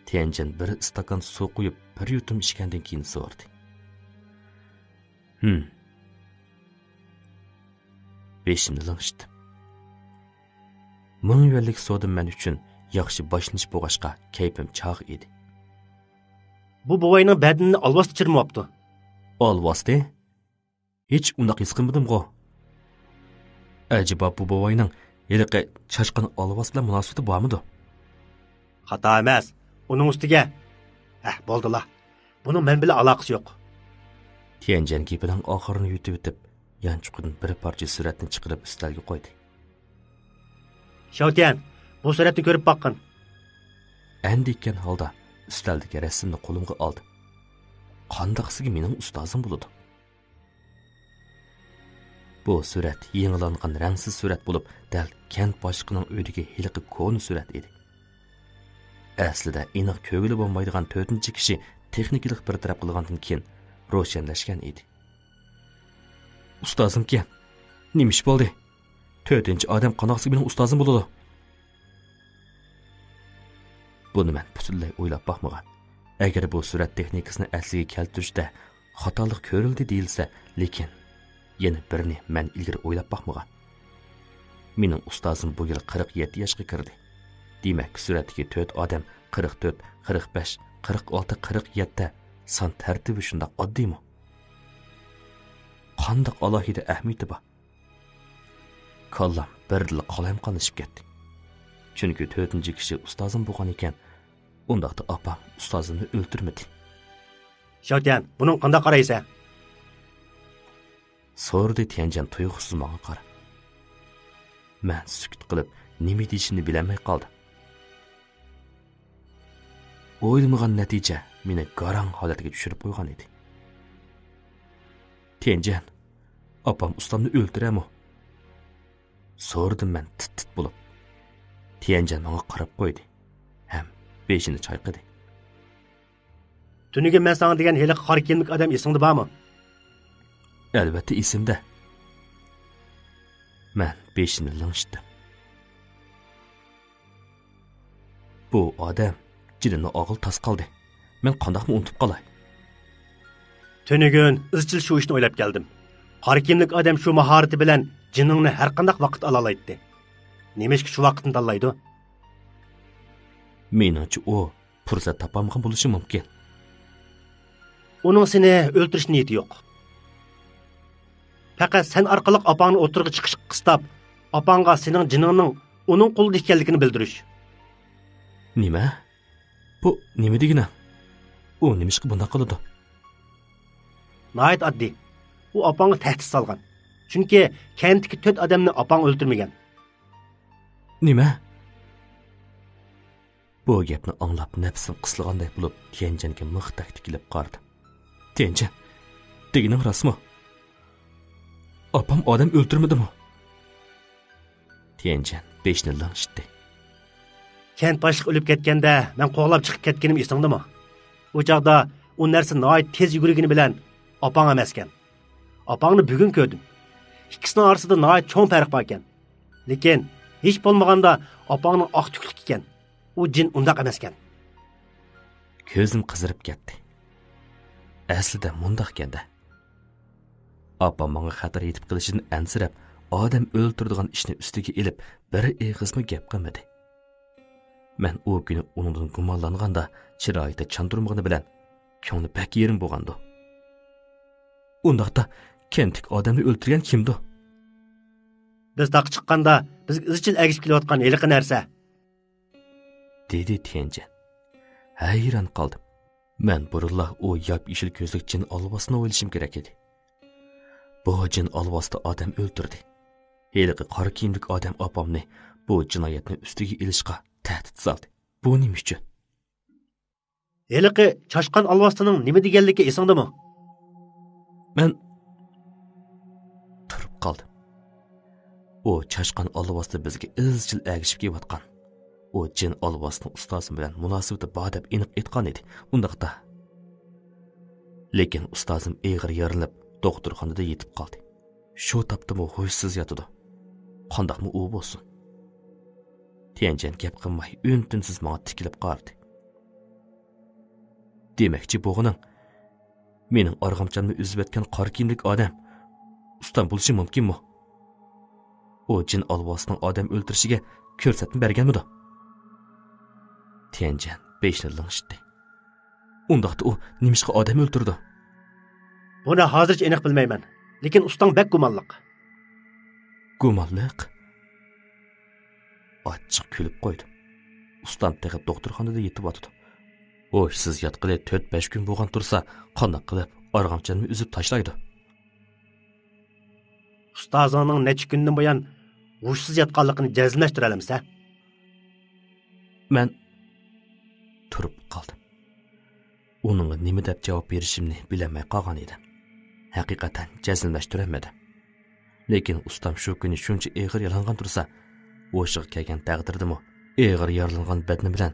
Tianjan bir istakan suv quyib, bir yutum ichgandan keyin so'radi. Beshimni ling'ishdim. 1000 yuanlik so'dim men uchun yaxshi boshlanish bo'lg'ashqa kayfim chog' edi. Bu bovayning badinini alvasti chirmayapti. Alvasti? Hech undaq his qilmadim-ku. Ajaba bu bovayning yiliqi Chashqan alvas bilan munosabati bormidi? Xato emas. Uning ustiga. Bo'ldi-la. Buning men bilan aloqasi yo'q. Tianjan gapining oxirini yutib o'tib, yanchuqidan bir parcha suratni chiqarib ustalga qo'ydi. Shawtian, bu suratni ko'rib boqqin. Andikkan holda ustaldagi rasmni qo'limga oldi. Qandaqsiga mening ustozim bo'ladi. Bu surat yangilangan rangsiz surat bo'lib, dal kent boshliqining uyidagi hiliqi ko'ni surat edi. Aslida aniq ko'ngli bo'lmaydigan 4-kishi texnikalik bir taraf qilgandan keyin ro'shanlashgan edi. Ustozim kim? Nima ish bo'ldi? 4-odam qanaqsiga mening ustozim bo'ladi? Buni men butunlay o'ylab boqmagan. Agar bu surat texnikasini asliga keltirishda xatolik ko'rildi deyilsa, lekin yana birini men ilgari o'ylab boqmagan. Mening ustozim bu yil 47 yoshga kirdi. Demak, suratdagi 4 odam 44, 45, 46, 47 son tartibi shundoq oddiymi? Qandoq alohida ahamiyati bor? Kallam birla qalam qanishib ketdi. Chunki 4-kishi ustozim bo'lgan ekan, undaqda opam ustozimni o'ltirmadi. Shawtian, buning qanday qaraysan? So'rdi Tianjan tuyg'usiz menga qarab. Men sukut qilib, nima deyishini bilmay qoldim. O'ylamagan natija meni garang holatiga tushirib qo'ygan edi. Tianjan, opam ustamni o'ltirami? So'rdim men tit bo'lib. Tianjan menga qarab qo'ydi. Ham beshini chayqadi. Tuniga men sana degan heli qor kiyimlik odam esingda bormi? Albatta esimda. Men beshini ling'ishdim. Bu odam jinini og'il tas qildi. Men qandoqmi unutib qolay? Tunigun izchil shu ishni o'ylab keldim. Qor kiyimlik odam shu mahorati bilan jiningni har qanday vaqt ola oladi. Nemishki shu vaqtni tanlaydi? Meningcha u fursat topolmagan bo'lishi mumkin. Uning seni o'ltirish niyati yo'q. faqat sen orqali opangni o'tirg'i chiqish qistab, opangga sening jiningning uning qo'lida ekanligini bildirish. Nima? Bu nima degina? U nimishqa bunday qiladi? Nayet oddiy. U opangga tahdid solgan. Chunki kentdagi 4 odamni opang o'ldirmagan. Nima? Bu gapni anglab nafsim qisilganday bo'lib, Tianjanga mixtak tikilib qaradi. Tianjan, degining rostmi? Opam odam o'ldirmadimi? Tianjan beshni langshitdi. Kent boshliq o'lib ketganda men qo'g'lab chiqib ketganim esingdami? O chaqda u narsa nayet tez yugurgani bilan opang emaskan. Opangni bugun ko'rdim. İkisining orasida nayet cho'ng farq bor ekan. Lekin hech bo'lmaganda opangning oq tuklik ekan. U jin undaq emaskan. Ko'zim qizirib ketdi. Aslida mundaq ekanda. Opam menga xatar yetib qilishini ansirab, odam o'ltiradigan ishni ustiga ilib, bir eg'izmi gap qilmadi. Men o kuni uningdan gumonlanganda chiroyida chandurmag'ini bilan ko'ngli pek yerim bo'lgandi. Undaqda kentlik odamni o'ltirgan kimdi? Biz taq chiqqanda bizga izchil agishib kelayotgan eliqi narsa. Dedi Tianjan. Hayron qoldim. Men burunlar o yap ishil ko'zlik jin olvasini o'ylashim kerak edi. Bu jin olvasida odam o'ldirdi. Heliqi qora kiyimlik odam opamni bu jinoyatni ustiga ilishqa tahdid soldi. Bu nima uchun? Heliqi chashqan olvasining nima deganligi esingdami? Men turib qoldim. O chashqan olvasida bizga izchil agishib kelayotgan. O jin olvasning ustozim bilan munosabati bor deb aniq aytgan edi. Undaqda. Lekin ustozim eg'ir yorilib, doktorxonada yetib qoldi. Shu topdimi hushsiz yotdi. Qandaqmi u bo'lsin? Tianjan gap qilmay, un-tinsiz menga tikilib qaradi. Demakchi bo'g'ining mening arg'amchamni uzib o'tgan qora kiyimlik odam ustam bo'lishi mumkinmi? O jin olvasining odam o'ldirishiga ko'rsatma berganmidi? Tianjan beshni langshitdi. Undaqda u nimishqa odam o'ldirdi? Buni hozircha aniq bilmayman. Lekin ustang bek gumonliq. Gumonliq? Achchiq kulib qo'ydi. Ustam teqib doktorxonada yetib o'tdi. O siz yotqili 4-5 kun bo'lgan tursa, qanday qilib arg'amchamni uzib tashlaydi? Ustozingning necha kundan buyon hushsiz yotganligini jazmlashtirib olamsa? Men turib qoldim. Uningga nima deb javob berishimni bilmay qolgan edim. Haqiqatan jazmlashtirolmadim. Lekin ustam shu kuni shuncha eg'ir yalangan tursa, o'shiq kelgan taqdirdimi, eg'ir yaralangan badni bilan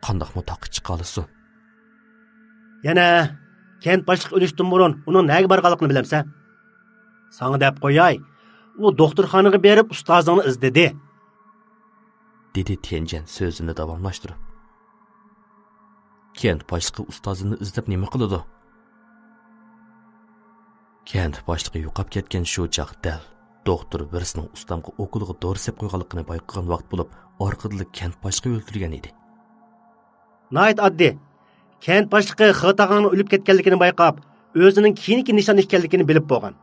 qandoqmi toqib chiqa olsin? Yana kent boshliq o'lishdan burun uning nega borganligini bilamsa? Sana deb qo'yay, u doktorxonaga berib ustozingni izladi. Dedi Tianjan so'zini davomlashtirib. Kent boshliqi ustozini izlab nima qiladi? Kent boshliqi yo'qab ketgan shu chaqda doktor birisining ustamga o'quliga dori sep qo'yganligini bayqagan vaqt bo'lib, orqadagi kent boshliqi o'ldirilgan edi. Nayet oddiy. Kent boshliqi Xitag'ning o'lib ketganligini bayqab, o'zining keyingi nishon ekanligini bilib bo'lgan.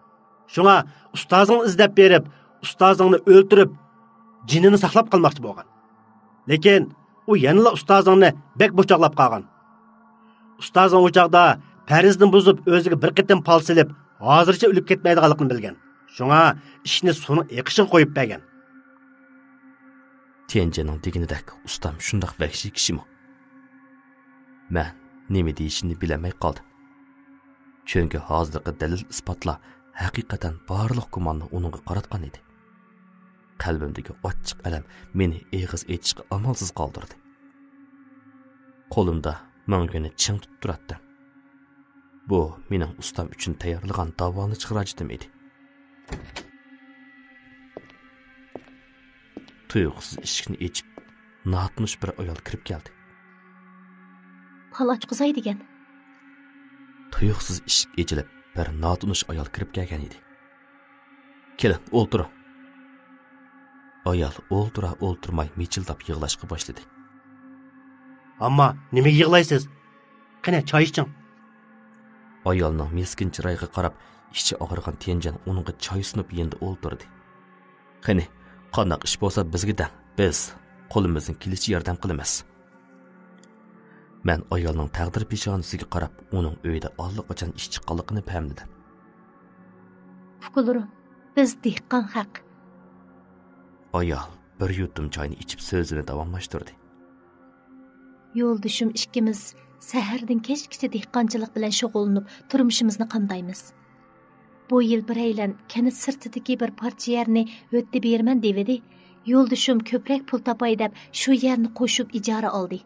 Shunga ustozingni izlab berib, ustozingni o'ldirib, jinini saqlab qolmoqchi bo'lgan. Lekin u yanada ustozingni bek bo'choqlab qolgan. Ustozing o'chaqda farizni buzib, o'ziga bir qitim pal silib, hozircha o'lib ketmaydiganligini bilgan. Shunga ishni suni eqishin qo'yib bergan. Tianjanning deganidek ustam shundoq vahshiy kishimi? Men nima deyishimni bilmay qoldim. Chunki hozirgi dalil isbotlar haqiqatan barliq gumonni uningga qaratgan edi. Qalbimdagi ochiq alam meni eg'iz aytishga amalsiz qoldirdi. Qo'limda manguni ching tutib turardi. Bu mening ustam uchun tayyorlagan davoni chiqarajidim edi. Tuyuqsiz eshikni ochib, natnush bir ayol kirib keldi. Pal ochqizay degan. Tuyuqsiz eshik ochilib, bir natnush ayol kirib kelgan edi. Kelin, o'ltiring. Ayol o'ltirmay michildab yig'lashga boshladi. Ammo nimaga yig'laysiz? Qani choy iching. Ayolning meskin chiroyiga qarab, İçi ağırgan Tianjan onunğa çay sunup yendi o'ltirdi. Qani, qandaq ish bo'lsa bizga dang. Biz qo'limizdan kelishi yordam qilamiz. Men ayolning taqdir peshonasiga qarab, uning uyida allaqachon ish chiqqanligini fahmladim. Fuqulurum, biz dehqon haq. Ayol bir yutum çayını içip sözünü davamlaştırdı. Yo'ldoshim ikkimiz sahardan kechgacha dehqonchilik bilan shug'ullanib, turmushimizni qamdaymiz. Bu yil biraylan kanat sirtidagi bir parcha yerni o'tdi berman devidi. Yo'ldoshim ko'proq pul topay deb shu yerni qo'shib ijara oldi.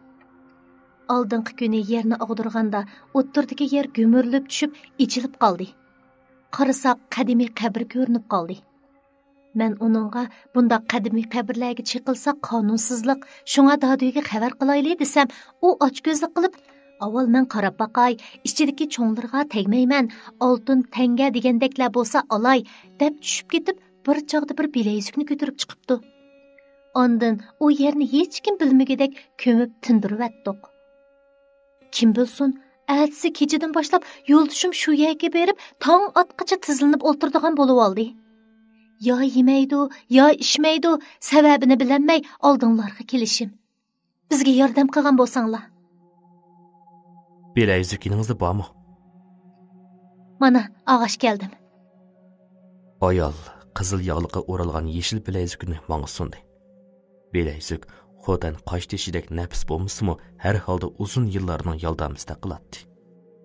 Oldingi kuni yerni og'dirganda o'ttirdagi yer gumurlib tushib, ichilib qoldi. Qarasak qadimiy qabr ko'rinib qoldi. Men uningga bunda qadimiy qabrlarga chiqilsa qonunsizlik, shunga daduyga xabar qilayli desam, u ochko'zlik qilib, avval men qarab baqay, ichidagi cho'nglarga tegmayman, oltin tanga degandeklar bo'lsa olay deb tushib ketib, bir chog'da bir bilezikni ko'tarib chiqibdi. Ondan u yerni hech kim bilmagidek ko'mib tindirib atdiq. Kim bilsin, ertasi kechadan boshlab yo'ldoshim shu yerga berib, tong otgacha tizilib o'tirdigan bo'lib oldi. Ya yemaydi, ya içmeydi, sebebini bilinmey oldinlarga kelishim. Bizga yordam qilgan bo'lsanglar. Bilezikingizda bormi? Mana, ağaç keldim. Ayol qizil yog'liqqa o'ralgan yeshil bilezikni menga sundi. Bilezik xo'dan qoshdeshidek nafis bo'lmasa-mu, har holda uzun yillarning yordamida qiladi.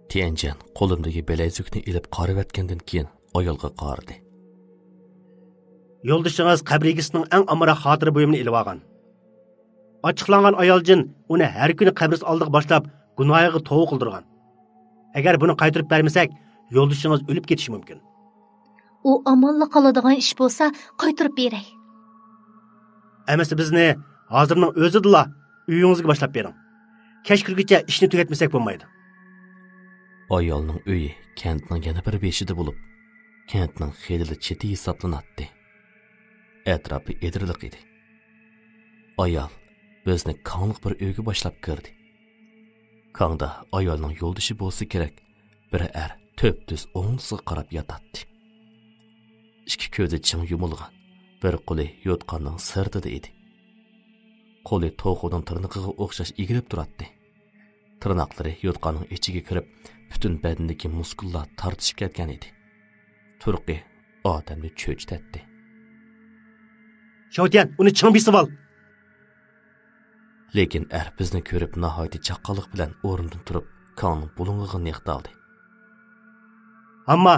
Tianjan qo'limdagi bilezikni ilib qarab etgandan keyin ayolga qaradi. Yo'ldoshingiz qabrigisining eng amroq xotira buyumini ilib olgan. Ochiqlangan ayoljin uni har kuni qabris oldiga boshlab gunohiga tova qildirgan. Agar buni qaytarib bermasak, yo'ldoshingiz o'lib ketishi mumkin. U amonla qoladigan ish bo'lsa, qaytarib beray. Amasi bizni hozirning o'zidilla uyingizga boshlab bering. Kech kirgacha ishni tugatmasak bo'lmaydi. Ayolning uyi kentning yana bir beshida bo'lib, kentning xeyli cheti hisoblanadi. Etrafı edirliq edi. Ayol bizni kanliq bir uyga boshlab kirdi. Kanda ayolning yo'ldoshi bo'lsa kerak, bir töp-düz o'ngsiga qarab yotadi. Ikki ko'zi ching yumilgan, bir qo'li yotqanning sirtida edi. Qo'li to'g'uning tirnog'iga o'xshash egilib turadi. Tirnoqlari yotqanning ichiga kirib, butun badandagi muskullar tortishib ketgan edi. Turqi odamni cho'chitdi. Şovdiyan, uni ching besib ol. Lekin bizni ko'rib nihoyatda chaqqonlik bilan o'rnidan turib, kanning bulung'iga neqtaldi. Ammo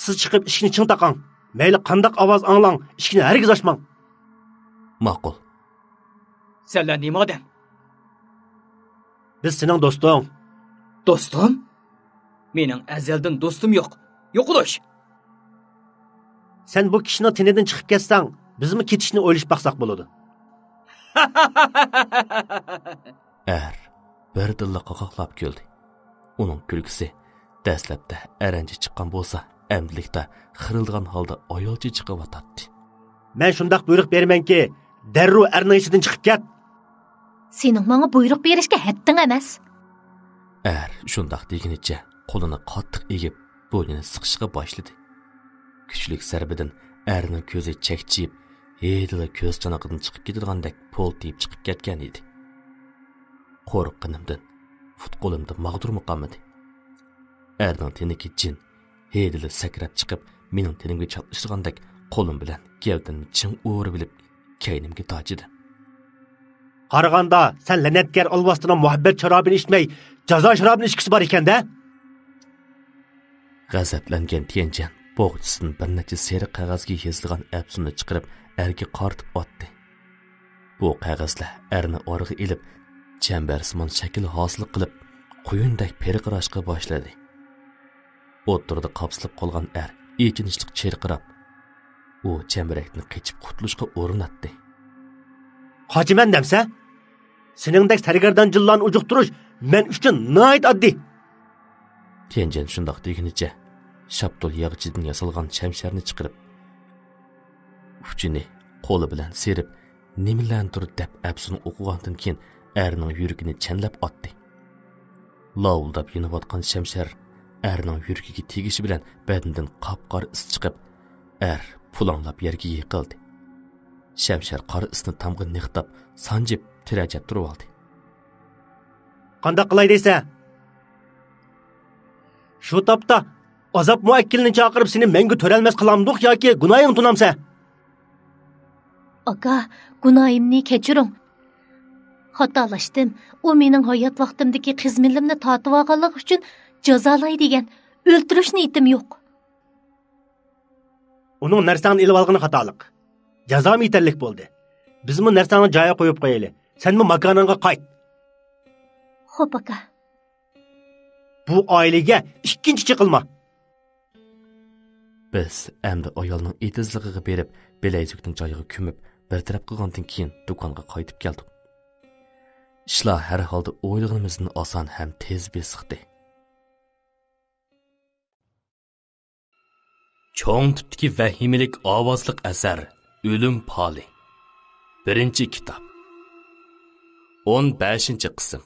siz chiqib ishni ching taqang. Mayli qandaq ovoz anglang, ishni hargiz ochmang. Ma'qul. Senlar nima odam? Biz sening do'sting. Do'stim? Mening azaldan do'stim yo'q. Yo'qolish. Sen bu kishini tinidan chiqib ketsang, bizmi ketishni o'ylash baqsaq bo'ladi. Bir dilla qaqaqlab kuldi. Uning kulgisi dastlabda aranji chiqqan bo'lsa, amdilikda xirilgan holda ayolcha chiqib o'tadi. Men shundaq buyruq bermanki, darrov erning ichidan chiqib ket. Sening menga buyruq berishga hadding emas. Shundaq deginicha qo'lini qattiq egib, bo'ynini siqishga boshladi. Kuchlik zarbidan erning ko'zi chakchiyib, yedila ko'z chanoqidan chiqib ketadigandak pol tiyib chiqib ketgan edi. Qo'rqqanimdan fut qo'limda mag'dur muqammadi. Erning teniki jin yedila sakrab chiqib, mening tenimga chalishtirgandek qo'lim bilan gavdanimni ching o'rib bilib, kaynimga tojidi. Qaraganda sen la'natkar olvostina muhabbat sharobini ichmay, jazo sharobini ichkisi bor ekan-da. G'azablangan Tianjan bo'g'chisidan bir necha seri qog'ozga yozilgan apsini chiqarib, erga qartib otdi. Bu qog'ozlar erni org'i ilib, chambarsimon shakl hosil qilib, quyundak periqirashga boshladi. O'ttirda qapsilib qolgan echinishlik cherqirab, u chambarakni qechib qutulishga urinatdi. Qochiman demsa, seningdek sargardan jillarni ujuqtirish men uchun nihoyat oddiy. Tianjan shundoq degunicha shaptul yog'chidan yasalgan shamsharni chiqarib, uchini qo'li bilan serib, nimalantir deb apsini o'qigandan keyin erning yuragini chanlab otdi. Lovuldab yonayotgan shamshar Erning yurgiga tegishi bilan badanidan qop-qor is chiqib, pulanglab yerga yiqildi. Shamshar qora isni tamg'i niqtab, sanjib, tirajab turib oldi. Qandoq qilay deysa? Shu topda azab muakkilini chaqirib seni menga to'ralmas qilamdiq yoki gunoying tunamsa? Aka, gunoyimni kechiring. Xatolashdim. U mening hayot vaqtimdagi xizmatimni tatib olganlik uchun jazolay degan o'ltirish niyatim yo'q. Uning narsani ilib olgani xatolik. Jazo yetarlik bo'ldi. Biz bu narsani joyiga qo'yib qo'yaylik. Sen bu makoningga qayt. Xo'p aka. Bu oilaga ikkinchi chiqilma. Biz endi ayolning etizligiga berib, belayzukning joyiga ko'mib, bir taraf qilgandan keyin do'konga qaytib keldik. İşlar her halda o'ylaganimizdan oson ham tez besiqdi. Cho'ng tipdagi vahimalik ovozliq asar O'lim poli. 1-kitob. 15-qism.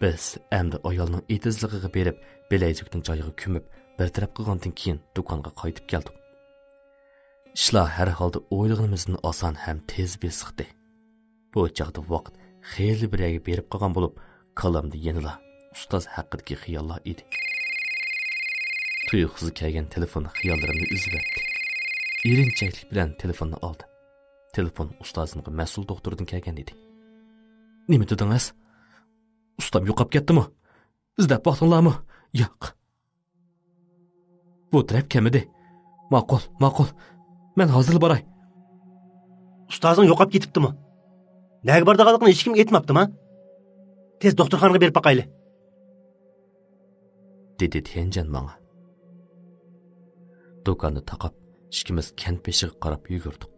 Biz endi ayolning etizligiga berib, belayzukning joyiga ko'mib, bir taraf qilgandan keyin do'konga qaytib keldik. İşlar her halda o'ylaganimizdan oson ham tez besiqdi. Bu chaqda vaqt xeyli bir yerga berib qolgan bo'lib, qalamda yanıla ustoz haqidagi xiyollar edi. Tuyuqsiz kelgan telefon xiyollarimni uzib etdi. Erinchaklik bilan telefonni oldi. Telefon ustozimga mas'ul doktordan kelgan edi. Nima dedingiz? Ustam yo'qolib ketdimi? Izlab boqdinglarmi? Yo'q. Bu taraf kamidi. Ma'qul. Men hozir boray. Ustozing yo'qolib ketibdimi? Nega bardaqalikni hech kim aytmabdimi? Tez doktorxonaga berib boqayli. Dedi Tianjan menga. Do'konni taqab, ikkimiz kent peshiga qarab yugurdik.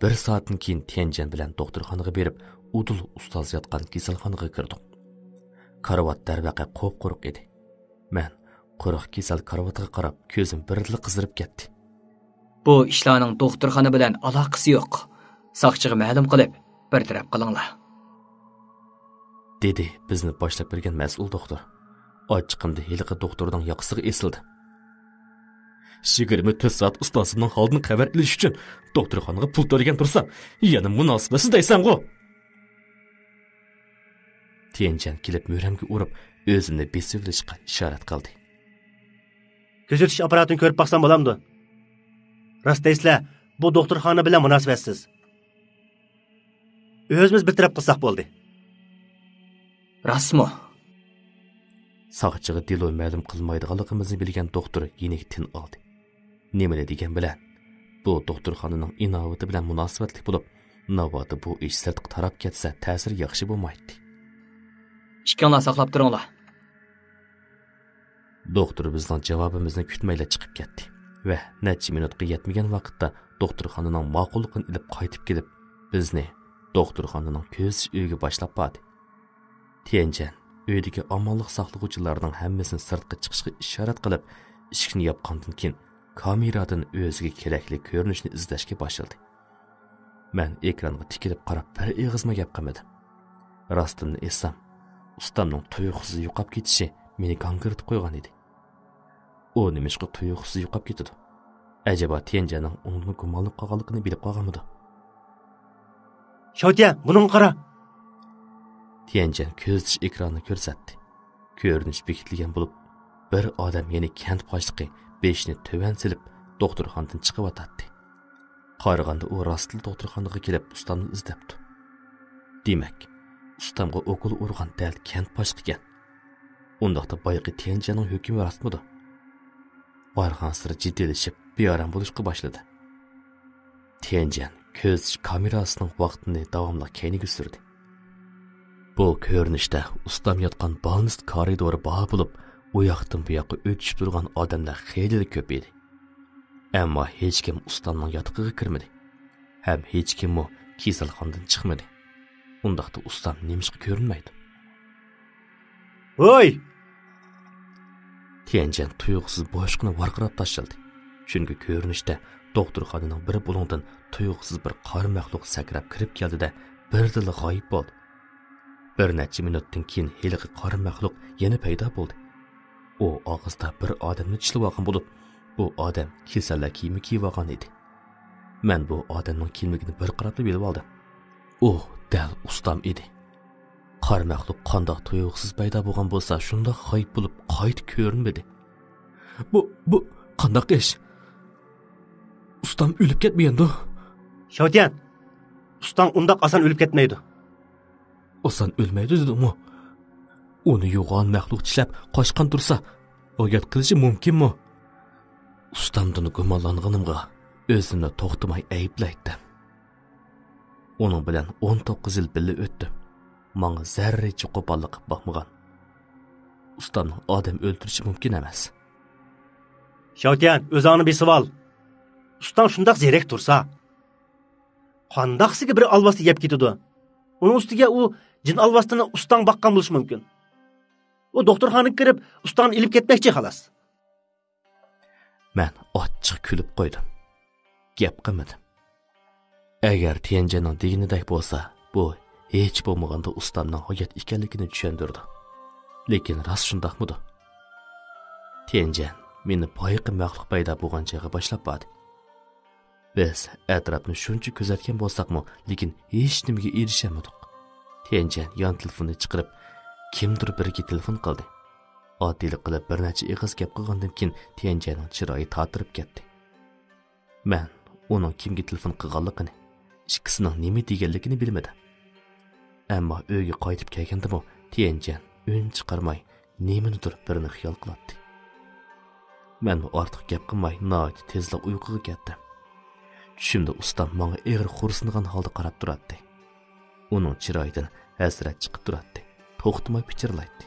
1 soatdan keyin Tianjan bilan doktorxonaga berib, Udul ustoz yotgan kasalxonaga kirdik. Karavot darvaqa qo'p-quruq edi. Men quruq kasal karavotga qarab, ko'zim birla qizirib ketdi. Bu ishlarning doktorxona bilan aloqasi yo'q. Soqchiga ma'lum qilib, bir taraf qilinglar. Dedi bizni boshlab bergan mas'ul doktor. Ochiqimda heliqi doktorning yoqasiga esildi. 24 soat ustozimning holidan xabar olish uchun doktorxonaga pul to'lagan tursam, yana munosibatsiz deysan-ku. Tianjan kelib mo'ramga urib, o'zini besivlashga ishorat qildi. Ko'rsatish apparatini ko'rib baqsam bo'lamdi. Rost deysizlar, bu doktorxona bilan munosabatsiz. O'zimiz bir taraf qilsak bo'ldi. Rasmo. Soqchiga diloy ma'lum qilmaydiganligimizni bilgan doktor yenik tin oldi. Nimani degan bilan, bu doktorxonaning inovati bilan munosabatli bo'lib, navbati bu ish sirtqa tarab ketsa, ta'sir yaxshi bo'lmaydi. Ishkanglar saqlab turinglar. Doktor bizning javobimizni kutmayla chiqib ketdi va necha minutga yetmagan vaqtda doktorxonaning ma'qulligini ilib qaytib kelib, bizni doktorxonaning ko'z uyiga boshlab bordi. Tianjan uydagi omonlik saqlag'uvchilarning hammasini sirtqa chiqishga ishorat qilib, eshikni yopgandan keyin kameradan o'ziga kerakli ko'rinishni izlashga boshladi. Men ekranga tikilib qarab, bir og'izma gap qilmadim. Rostini esam, ustamning tuyuqsiz yo'qolib ketishi meni qanqiritib qo'ygan edi. U nimishqa tuyuqsiz yo'qolib ketdi? Acaba Tianjanning uni gumonlab qolganligini bilib qolganmidi? Shotya, buning qara. Tianjan ko'zitish ekranini ko'rsatdi. Ko'rinish bekitilgan bo'lib, bir odam yeni kent boshlig'i beshini töven silib, doktorxonadan chiqib o'tadi. Qaraganda u rostli doktorxonaga kelib, ustamni izlabdi. Demak, ustamga o'qil urgan dal kent boshlig'i ekan. Undaqda boyqi Tianjanning hukmi rostmidi? Barg'an sira jiddiylashib, beoram bo'lishga boshladi. Tianjan ko'zitish kamerasining vaqtini davomli keyniga surdi. Bu ko'rinishda ustam yotgan balnist koridori bor bo'lib, u yoqdan bu yoqqa o'tishib turgan odamlar xeyli ko'p edi. Ammo hech kim ustamning yotiqiga kirmadi. Ham hech kim kasalxonadan chiqmadi. Undaqda ustam nimishqa ko'rinmaydi. Voy! Tianjan tuyuqsiz boshqini varqirab tashladi. Chunki ko'rinishda doktorxonaning bir bulundan tuyuqsiz bir qora maxluq sakrab kirib keldi-da, birdila g'oyib bo'ldi. Bir necha minutdan keyin heliqi qora maxluq yana paydo bo'ldi. u og'izda bir odamni tishlab olgan bo'lib, bu odam kasallar kiyimi kiyib olgan edi. Men bu odamning kimligini bir qarab bilib oldim. U dal ustam edi. Qor maxluq qandoq tuyuqsiz paydo bo'lgan bo'lsa, shunda g'oyib bo'lib qaytib ko'rinmadi. Bu qandoq ish? Ustam o'lib ketmaydi. Shavtian, ustam undaq oson o'lib ketmaydi. Oson o'lmaydi dedim-mi? Uni yo'g'on maxluq tishlab qochqan tursa, o'gat qilishi mumkinmi? Ustamdan gumonlanganimga o'zimni to'xtamay ayblaydim. Onun bilan 19 yil birga o'tdi. Menga zarracha qo'pollik qilib boqmagan. Ustamning odam o'ldirishi mumkin emas. Shavtian, o'zingni besib ol. Ustam shundoq zerak tursa, qandoqsiga bir alvasti yeb ketadi. Uning ustiga u jin alvastini ustam baqqan bo'lishi mumkin. U doktorxonaga kirib, ustamni ilib ketmoqchi xolos. Men ochiq kulib qo'ydim. Gap qilmadim. Agar Tianjanning deganidek bo'lsa, bu hech bo'lmaganda ustamning hayot ekanligini tushundirdi. Lekin rost shundaqmidi? Tianjan meni boyiqi maxluq paydo bo'lgan joyga boshlab bordi. Biz atrofni shuncha kuzatgan bo'lsaqmi, lekin hech nimaga erishamadik. Tianjan yon telefonni chiqarib, kimdir biriga telefon qildi. Oddiylik qilib bir necha ig'iz gap qilgandan keyin Tianjanning chiroyi ta'tirib ketdi. Men uning kimga telefon qilganligini, ikkisining nima deganligini bilmadim. Ammo uyga qaytib kelganda-mu Tianjan ün chiqarmay nimanidir birini xiyol qiladi. Men ortiq gap qilmay noit tezlik uyquga ketdim. Tushimda ustam menga eg'ir xursinigan holda qarab turadi. Uning chiroyidan hasrat chiqib turadi. To'xtamay pichirlaydi.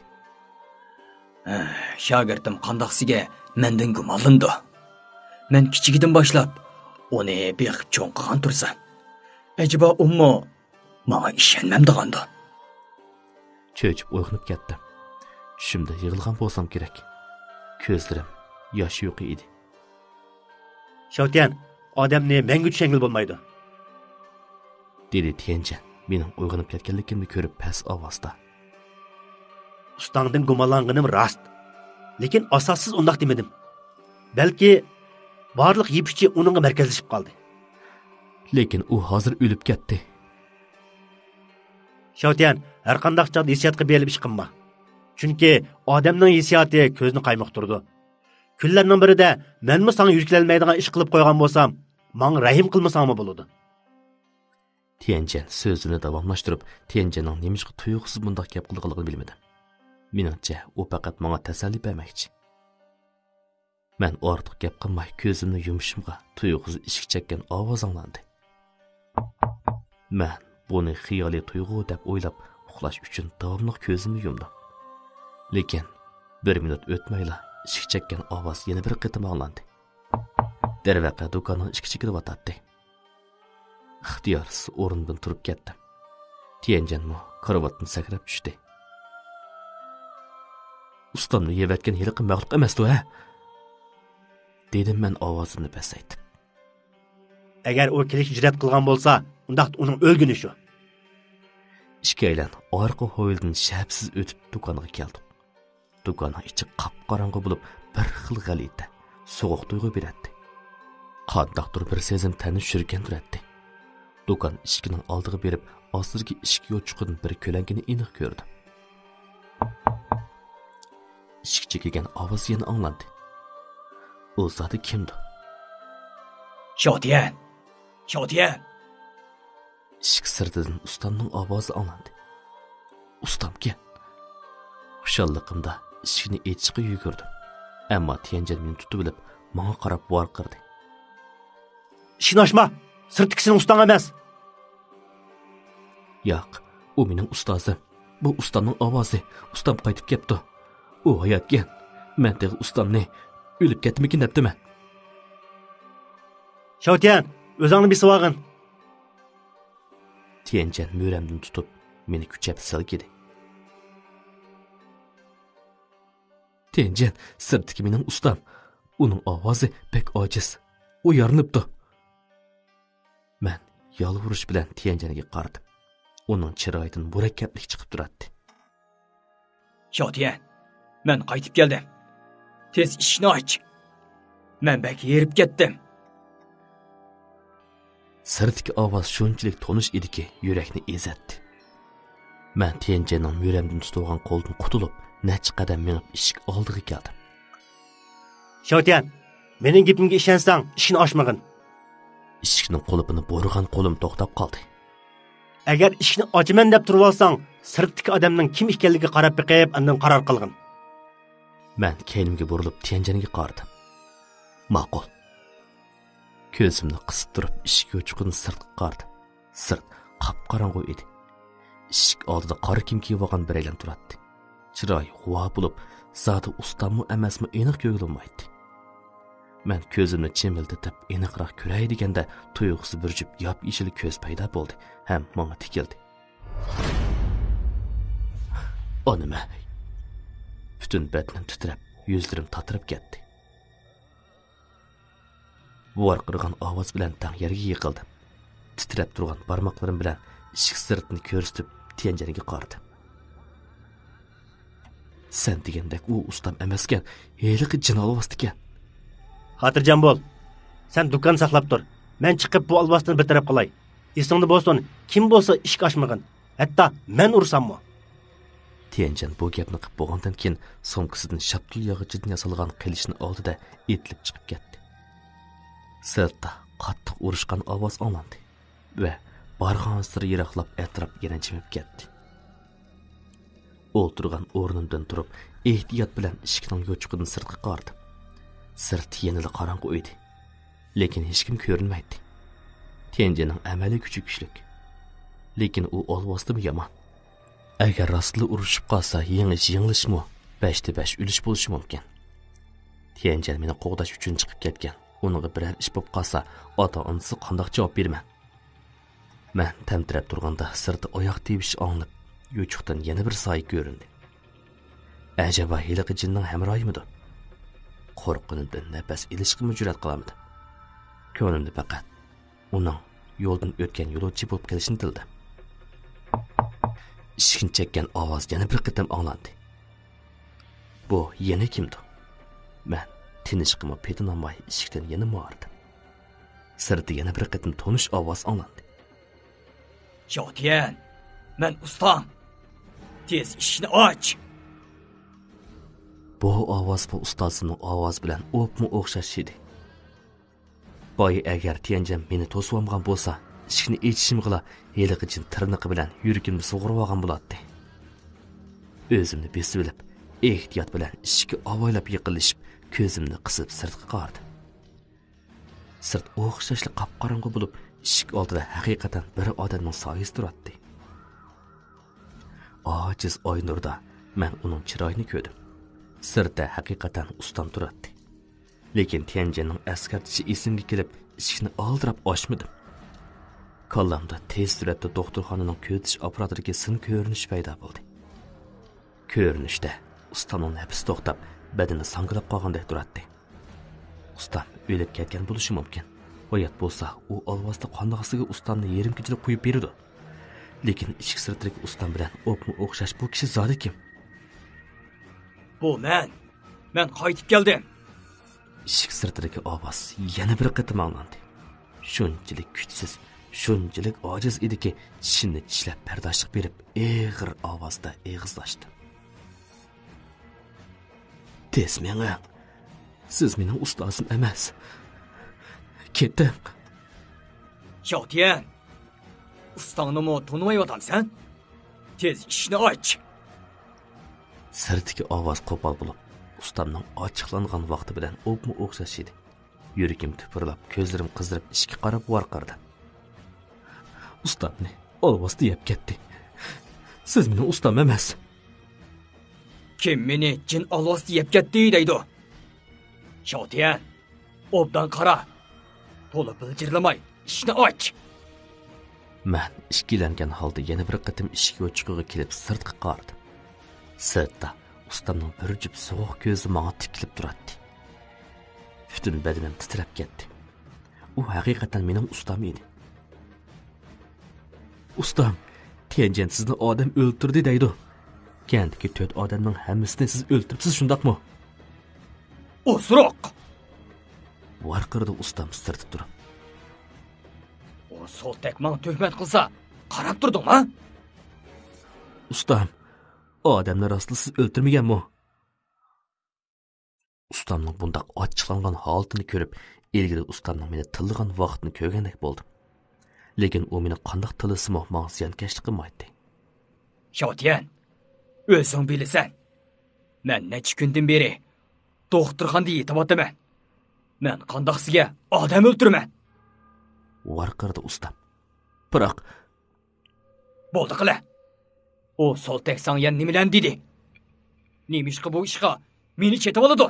Shogirdim qandoqsiga mendan gumonlandi. Men kichigidan boshlab uni beqib cho'ng qilgan tursa, acaba ummo menga ishonmamdigandi. Cho'chib uyg'onib ketdim. Tushimda yig'ilgan bo'lsam kerak. Ko'zlarim yosh yo'q edi. Shavtian, odamni menga tushangil bo'lmaydi. Dedi Tianjan, mening uyg'onib ketganligimni ko'rib past ovozda. Ustamdan gumonlanganim rost. Lekin asossiz undaq demedim. Balki barliq yepishchi uningga markazlashib qoldi. Lekin u hozir o'lib ketdi. Shavtian, har qanday chaqda hissiyotga berilib ish qilma. Chunki odamning hissiyoti ko'zni qaymoqtirdi. Kunlarning birida menmi sana yurkilanmaydigan ish qilib qo'ygan bo'lsam, menga rahim qilmasangmi bo'ladi. Tianjan so'zini davomlashtirib, Tianjanning nimishqa tuyuqsiz bundoq gap qilganligini bilmadi. Meningcha, u faqat menga tasalli bermoqchi. Men ortiq gap qilmay ko'zimni yumishimga tuyuqsiz ishik chekkan ovoz anglandi. Men buni xiyoliy tuyg'u deb o'ylab uxlash uchun davomli ko'zimni yumdim. Lekin 1 minut o'tmayla ishik chekkan ovoz yana bir qitim anglandi. Darvaqa do'konning ichki kirib ixtiyorsiz o'rnidan turib ketdim. Tianjanmi karavotdan sakrab tushdi. Ustamni yevatgan hiliqi mag'lub emas-ku, ha? Dedim men ovozimni pasaytib. Agar u kelish jur'at qilgan bo'lsa, undaq uning o'lguni shu. Ishkaylan orqa hovlidan shabsiz o'tib do'konga keldik. Do'konning ichi qop-qorong'i bo'lib, bir xil g'alita, sovuq tuyg'u beradi. Qandoqdir bir sezim tani shurgan turadi. Do'kon eshigining oldiga berib, ostirgi eshik yo'chiqidan bir ko'lankini aniq ko'rdim. Eshik chekilgan ovoz yana anglandi. U zoti kimdi? Shavtian! Shavtian! Eshik sirtidan ustamning ovozi anglandi. Ustamga. Xushalliqimda eshikni echishga yugurdim. Ammo Tianjan meni tutib olib, menga qarab vorqirdi. Ishni ochma! Sirtkisini ustam emas. Yo'q, u mening ustozim. Bu ustamning ovozi. Ustam qaytib ketdi. U hayotgan. Men de ustamni o'lib ketmikin debdiman. Shavtian, o'zingni besib olgin. Tianjan mo'ramdan tutib, meni kuchab silkidi. Tianjan, sirtki mening ustam. Uning ovozi pek ojiz. U yorinibdi. Men yolvurish bilan Tianjanga qaradim. Uning chiroyidan murakkablik chiqib turadi. Shavtian, men qaytib keldim. Tez ishni och. Men bek yerib ketdim. Sirtdagi ovoz shunchalik tonish ediki, yurakni ezatdi. Men Tianjanning yuramdan tutgan qo'ldan qutulib, necha qadam menib eshik oldiga keldim. Xiaotian, mening gapimga ishonsang, ishni ochmag'in. Eshikning qulupini bo'rg'an qo'lim to'xtab qoldi. Agar ishni ochaman deb turib olsang, sirtdagi odamning kim ekanligiga qarab biqib, undan qaror qilgin. Men keynimga burilib Tianjanga qaradim. Ma'qul. Ko'zimni qisib turib eshik yo'chuqini sirtqa qaradim. Sirt qop-qorong'u edi. Eshik oldida qora kiyim kiyib olgan bir aylan turardi. Chiroyi g'uva bo'lib, zodi ustammi emasmi aniq ko'rilmaydi. Men ko'zimni chimildatib, aniqroq ko'ray deganda tuyuqsiz bir jup yop-yeshil ko'z paydo bo'ldi, ham menga tikildi. O nima? Butun batnim titrab, yuzlarim tatirib ketdi. Vorqirgan ovoz bilan tang yerga yiqildim. Titrab turgan barmoqlarim bilan eshik sirtini ko'rsatib Tianjanga qaradim. Sen degandek u ustam emaskan, heliqi jin olvasdikan. Xotirjam bo'l. Sen do'kon saqlab tur. Men chiqib bu olvosni bir taraf qilay. Esingda bo'lsin, kim bo'lsa ishga ochmag'in. Hatto men ursammi? Tianjan bu gapni qilib bo'lgandan keyin so'mkasidan shaptul yog'ichidan yasalgan qilishni oldida etilib chiqib ketdi. Sirtda qattiq urishgan ovoz anglandi va barg'on siri yiroqlab atrof yana jimib ketdi. O'ltirgan o'rnimdan turib, ehtiyot bilan eshikning yo'chuqini sirtqa qaradim. Sirt yanada qorong'u edi, lekin hech kim ko'rinmaydi. Tianjanning amaliy kuchi kuchli, lekin u olvosdim yomon. Agar rostli urushib qolsa, yengilishmi, 5-5 o'lish bo'lishi mumkin. Tianjan meni qo'g'dash uchun chiqib ketgan. Uninga biror ish bo'lib qolsa, ota-onasi qanday javob berman? Men tamtirab turganda sirtda oyoq tevish anglab, yo'chuqdan yana bir soy ko'rindi. Ajaba hiliqi jinning hamroyimidi? Qo'rqinimdan nafas ilishga jur'at qilamdi. Ko'nglimda faqat uning yo'ldan o'tgan yo'lovchi bo'lib kelishini tildi. Ishkin chekkan ovoz yana bir qitim anglandi. Bu yana kimdi? Men tinishqimni petinamay eshikdan yana mo'ardim. Sirtda yana bir qitim tonish ovoz anglandi. Xiaotian, men ustam. Tez ishni och. Bu ovoz bu ustosining ovozi bilan o'pmi o'xshash edi. Boy agar Tianjan meni to'sib olgan bo'lsa, ishni echishim qila heliqi jin tirniqi bilan yuragimni sug'urib olgan bo'lardi. O'zimni besib olib, ehtiyot bilan ishga avoylab yiqilishib, ko'zimni qisib sirtqa qaradim. Sirt o'xshashli qop-qorong'u bo'lib, eshik oldida haqiqatan bir odamning soyasi turardi. Ojiz oy nurda men uning chiroyini ko'rdim. Sirtda haqiqatan ustam turardi. Lekin Tianjanning askartishi esimga kelib, eshikni oldirab ochmadim. Kollamda tez suratda doktorxonaning ko'ritish apparatiga sin ko'rinish paydo bo'ldi. Ko'rinishda ustamning nafasi to'xtab, badani sangilab qolgandek turardi. Ustam o'lib ketgan bo'lishi mumkin. Oyat bo'lsa, u olvosda qondog'isiga ustamni yerim kechirib qo'yib berdi. Lekin eshik sirtidagi ustam bilan o'pmi o'xshash bu kishi zodi kim? Bu men qaytib keldim. Eshik sirtidagi ovoz yana bir qitim anglandi. Shunchalik kuchsiz, shunchalik ojiz ediki, tishini tishlab pardoshlik berib, eg'ir ovozda eg'izlashdi. Tez menga. Siz mening ustozim emas. Ketdim. Xiaotian, ustangni tanımayotsan? Tez ishni och. Sirtdagi ovoz qo'pol bo'lib, ustamning ochiqlangan vaqti bilan o'pmi o'xshash edi. Yuragim tipirlab, ko'zlarim qizdirib ishga qarab varqirdim. Ustamni olvosda yeb ketdi. Siz mening ustam emas. Kim meni jin olvosda yeb ketdi deydi? Xiaotian, obdan qara. To'la biljirlamay, ishni och. Men ishkilangan holda yana bir qitim eshik yo'chuqiga kelib sirtqa qaradim. Sirtda ustamning bir jup sovuq ko'zi menga tikilib turardi. Butun badanim titrab ketdi. U haqiqatan mening ustam edi. Ustam, Tianjan sizni odam o'ldirdi deydi. Kentdagi 4 odamning hammasini siz o'ldiribsiz, shundaqmi? Osroq. Varqirdi ustam sirtib turib. O Soltek manga töhmet qilsa, qarab turdingmi? Ustam, odamlar asli siz o'ltirmaganmi? Ustamning bundaq ochiqlangan holatini ko'rib, ilgari ustamning meni tilligan vaqtini ko'rgandek bo'ldim. Lekin u meni qandoq tilisimi menga ziyonkashlik qilmaydi. Shotian, o'zing bilasan. Men necha kundan beri doktorxonada yetyapman. Men qandoq sizga odam o'ltirman. Varqirdi ustam. Biroq bo'ldi qila. O Soltek sanga nimalan dedi? Nemishqa bu ishqa meni chetib oladi?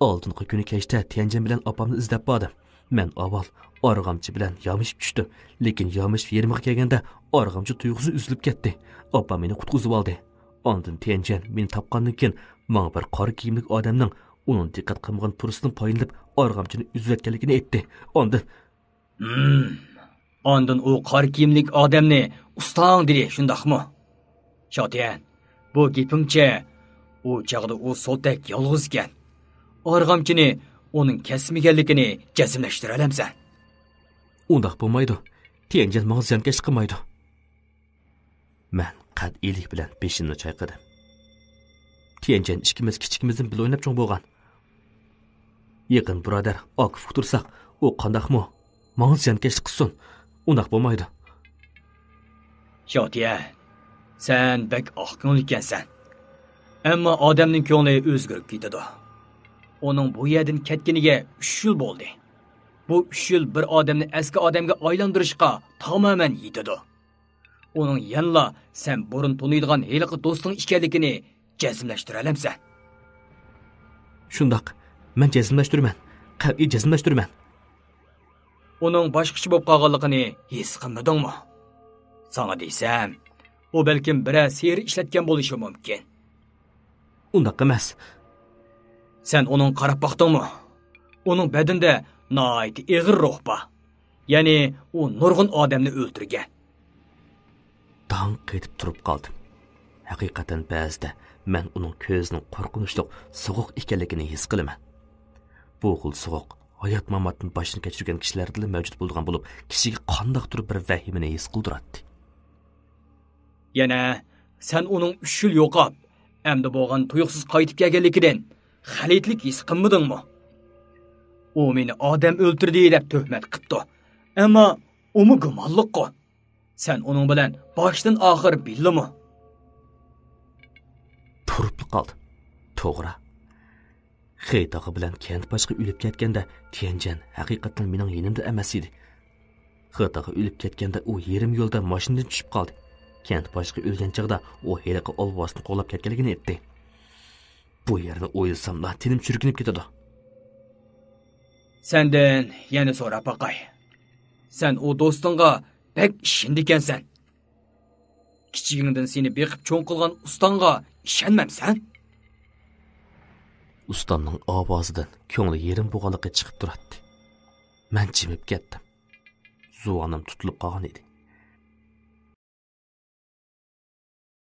oldingi kuni kechda Tianjin bilan opamni izlab bordim. Men avval org'amchi bilan yomishib tushdim, lekin yomishib yerimga kelganda org'amchi tuyg'usi uzilib ketdi. Opam meni qutqizib oldi. Ondan Tianjin meni topgandan keyin menga bir qora kiyimli odamning uning diqqat qilmagan pursini poyinlab org'amchini uzayotganligini aytdi. Ondan u qora kiyimli odamni ustang dedi, shundaqmi? Shotian, bu gapingcha u chaqda u Soltek yolg'iz ekan. Org'amchini uning kesmaganligini jazmlashtira olamsan. Undaq bo'lmaydi. Tianjin menga ziyonkashlik qilmaydi. Men qat'iylik bilan beshimni chayqadim. Tianjin ikkimiz kichikimizdan bir o'ynab cho'ng bo'lgan. Yaqin birodar Okif tursak, u qandaqmi? Menga ziyonkashlik qilsin. Undaq bo'lmaydi. Shotiya, sen bak oqko'ngil ekansan. Ammo odamning ko'ngli o'zgarib ketadi. Onun bu yerdan ketganiga 3 yil bo'ldi. Bu 3 yil bir odamni eski odamga aylantirishga tamamen yetadi. Onun yanla sen burun tanıydigan heliqi do'sting ekanligini jazmlashtira olamsan. Shundaq, men jazmlashtiraman. Qat'iy jazmlashtiraman. Onun boshqacha bo'lib qolganligini his qilmadingmi? Sana deysam, o balkim biroz seri ishlatgan bo'lishi mumkin. Undaq emas. Sen onun qarab baqdingmi? Onun bedinde nayt ig'ir ruh bor. Ya'ni u nurg'un odamni o'ldirgan. Dang ketib turib qoldim. Haqiqatan ba'zida men uning ko'zining qo'rqinchli sovuq ekanligini his qilaman. Bu xil sovuq hayot mamatning boshini kechirgan kishilarda mavjud bo'lgan bo'lib, kishiga qandoq turib bir vahimani his qildiradi. Yana sen uning 3 yil yo'qab, endi bo'lgan tuyuqsiz qaytib kelganligidan xalitlik his qilmadingmi? U meni odam o'ldirdi deb tuhmat qildi. Ammo umi gumonliqqa. Sen uning bilan boshdan oxir bildimi? Turib qoldi. To'g'ri. Xeytog'i bilan kent boshqa o'lib ketganda Tianjin haqiqatan mening yonimda emas edi. Xeytog'i o'lib ketganda u yerim yo'lda mashinadan tushib qoldi. Kent boshqa o'lgan chaqda u heliqi olvosni qo'llab ketganligini aytdi. Bu yerni o'ylasam, tinim churkinib ketadi. Senden yana so'rab baqay. Sen o do'stingga bek ishondikansan. Kichigingdan seni beqib cho'ng qilgan ustangga ishonmamsan? Ustamning ovozidan ko'ngli yerim bo'g'aliqqa chiqib turadi. Men jimib ketdim. Zuvonim tutilib qolgan edi.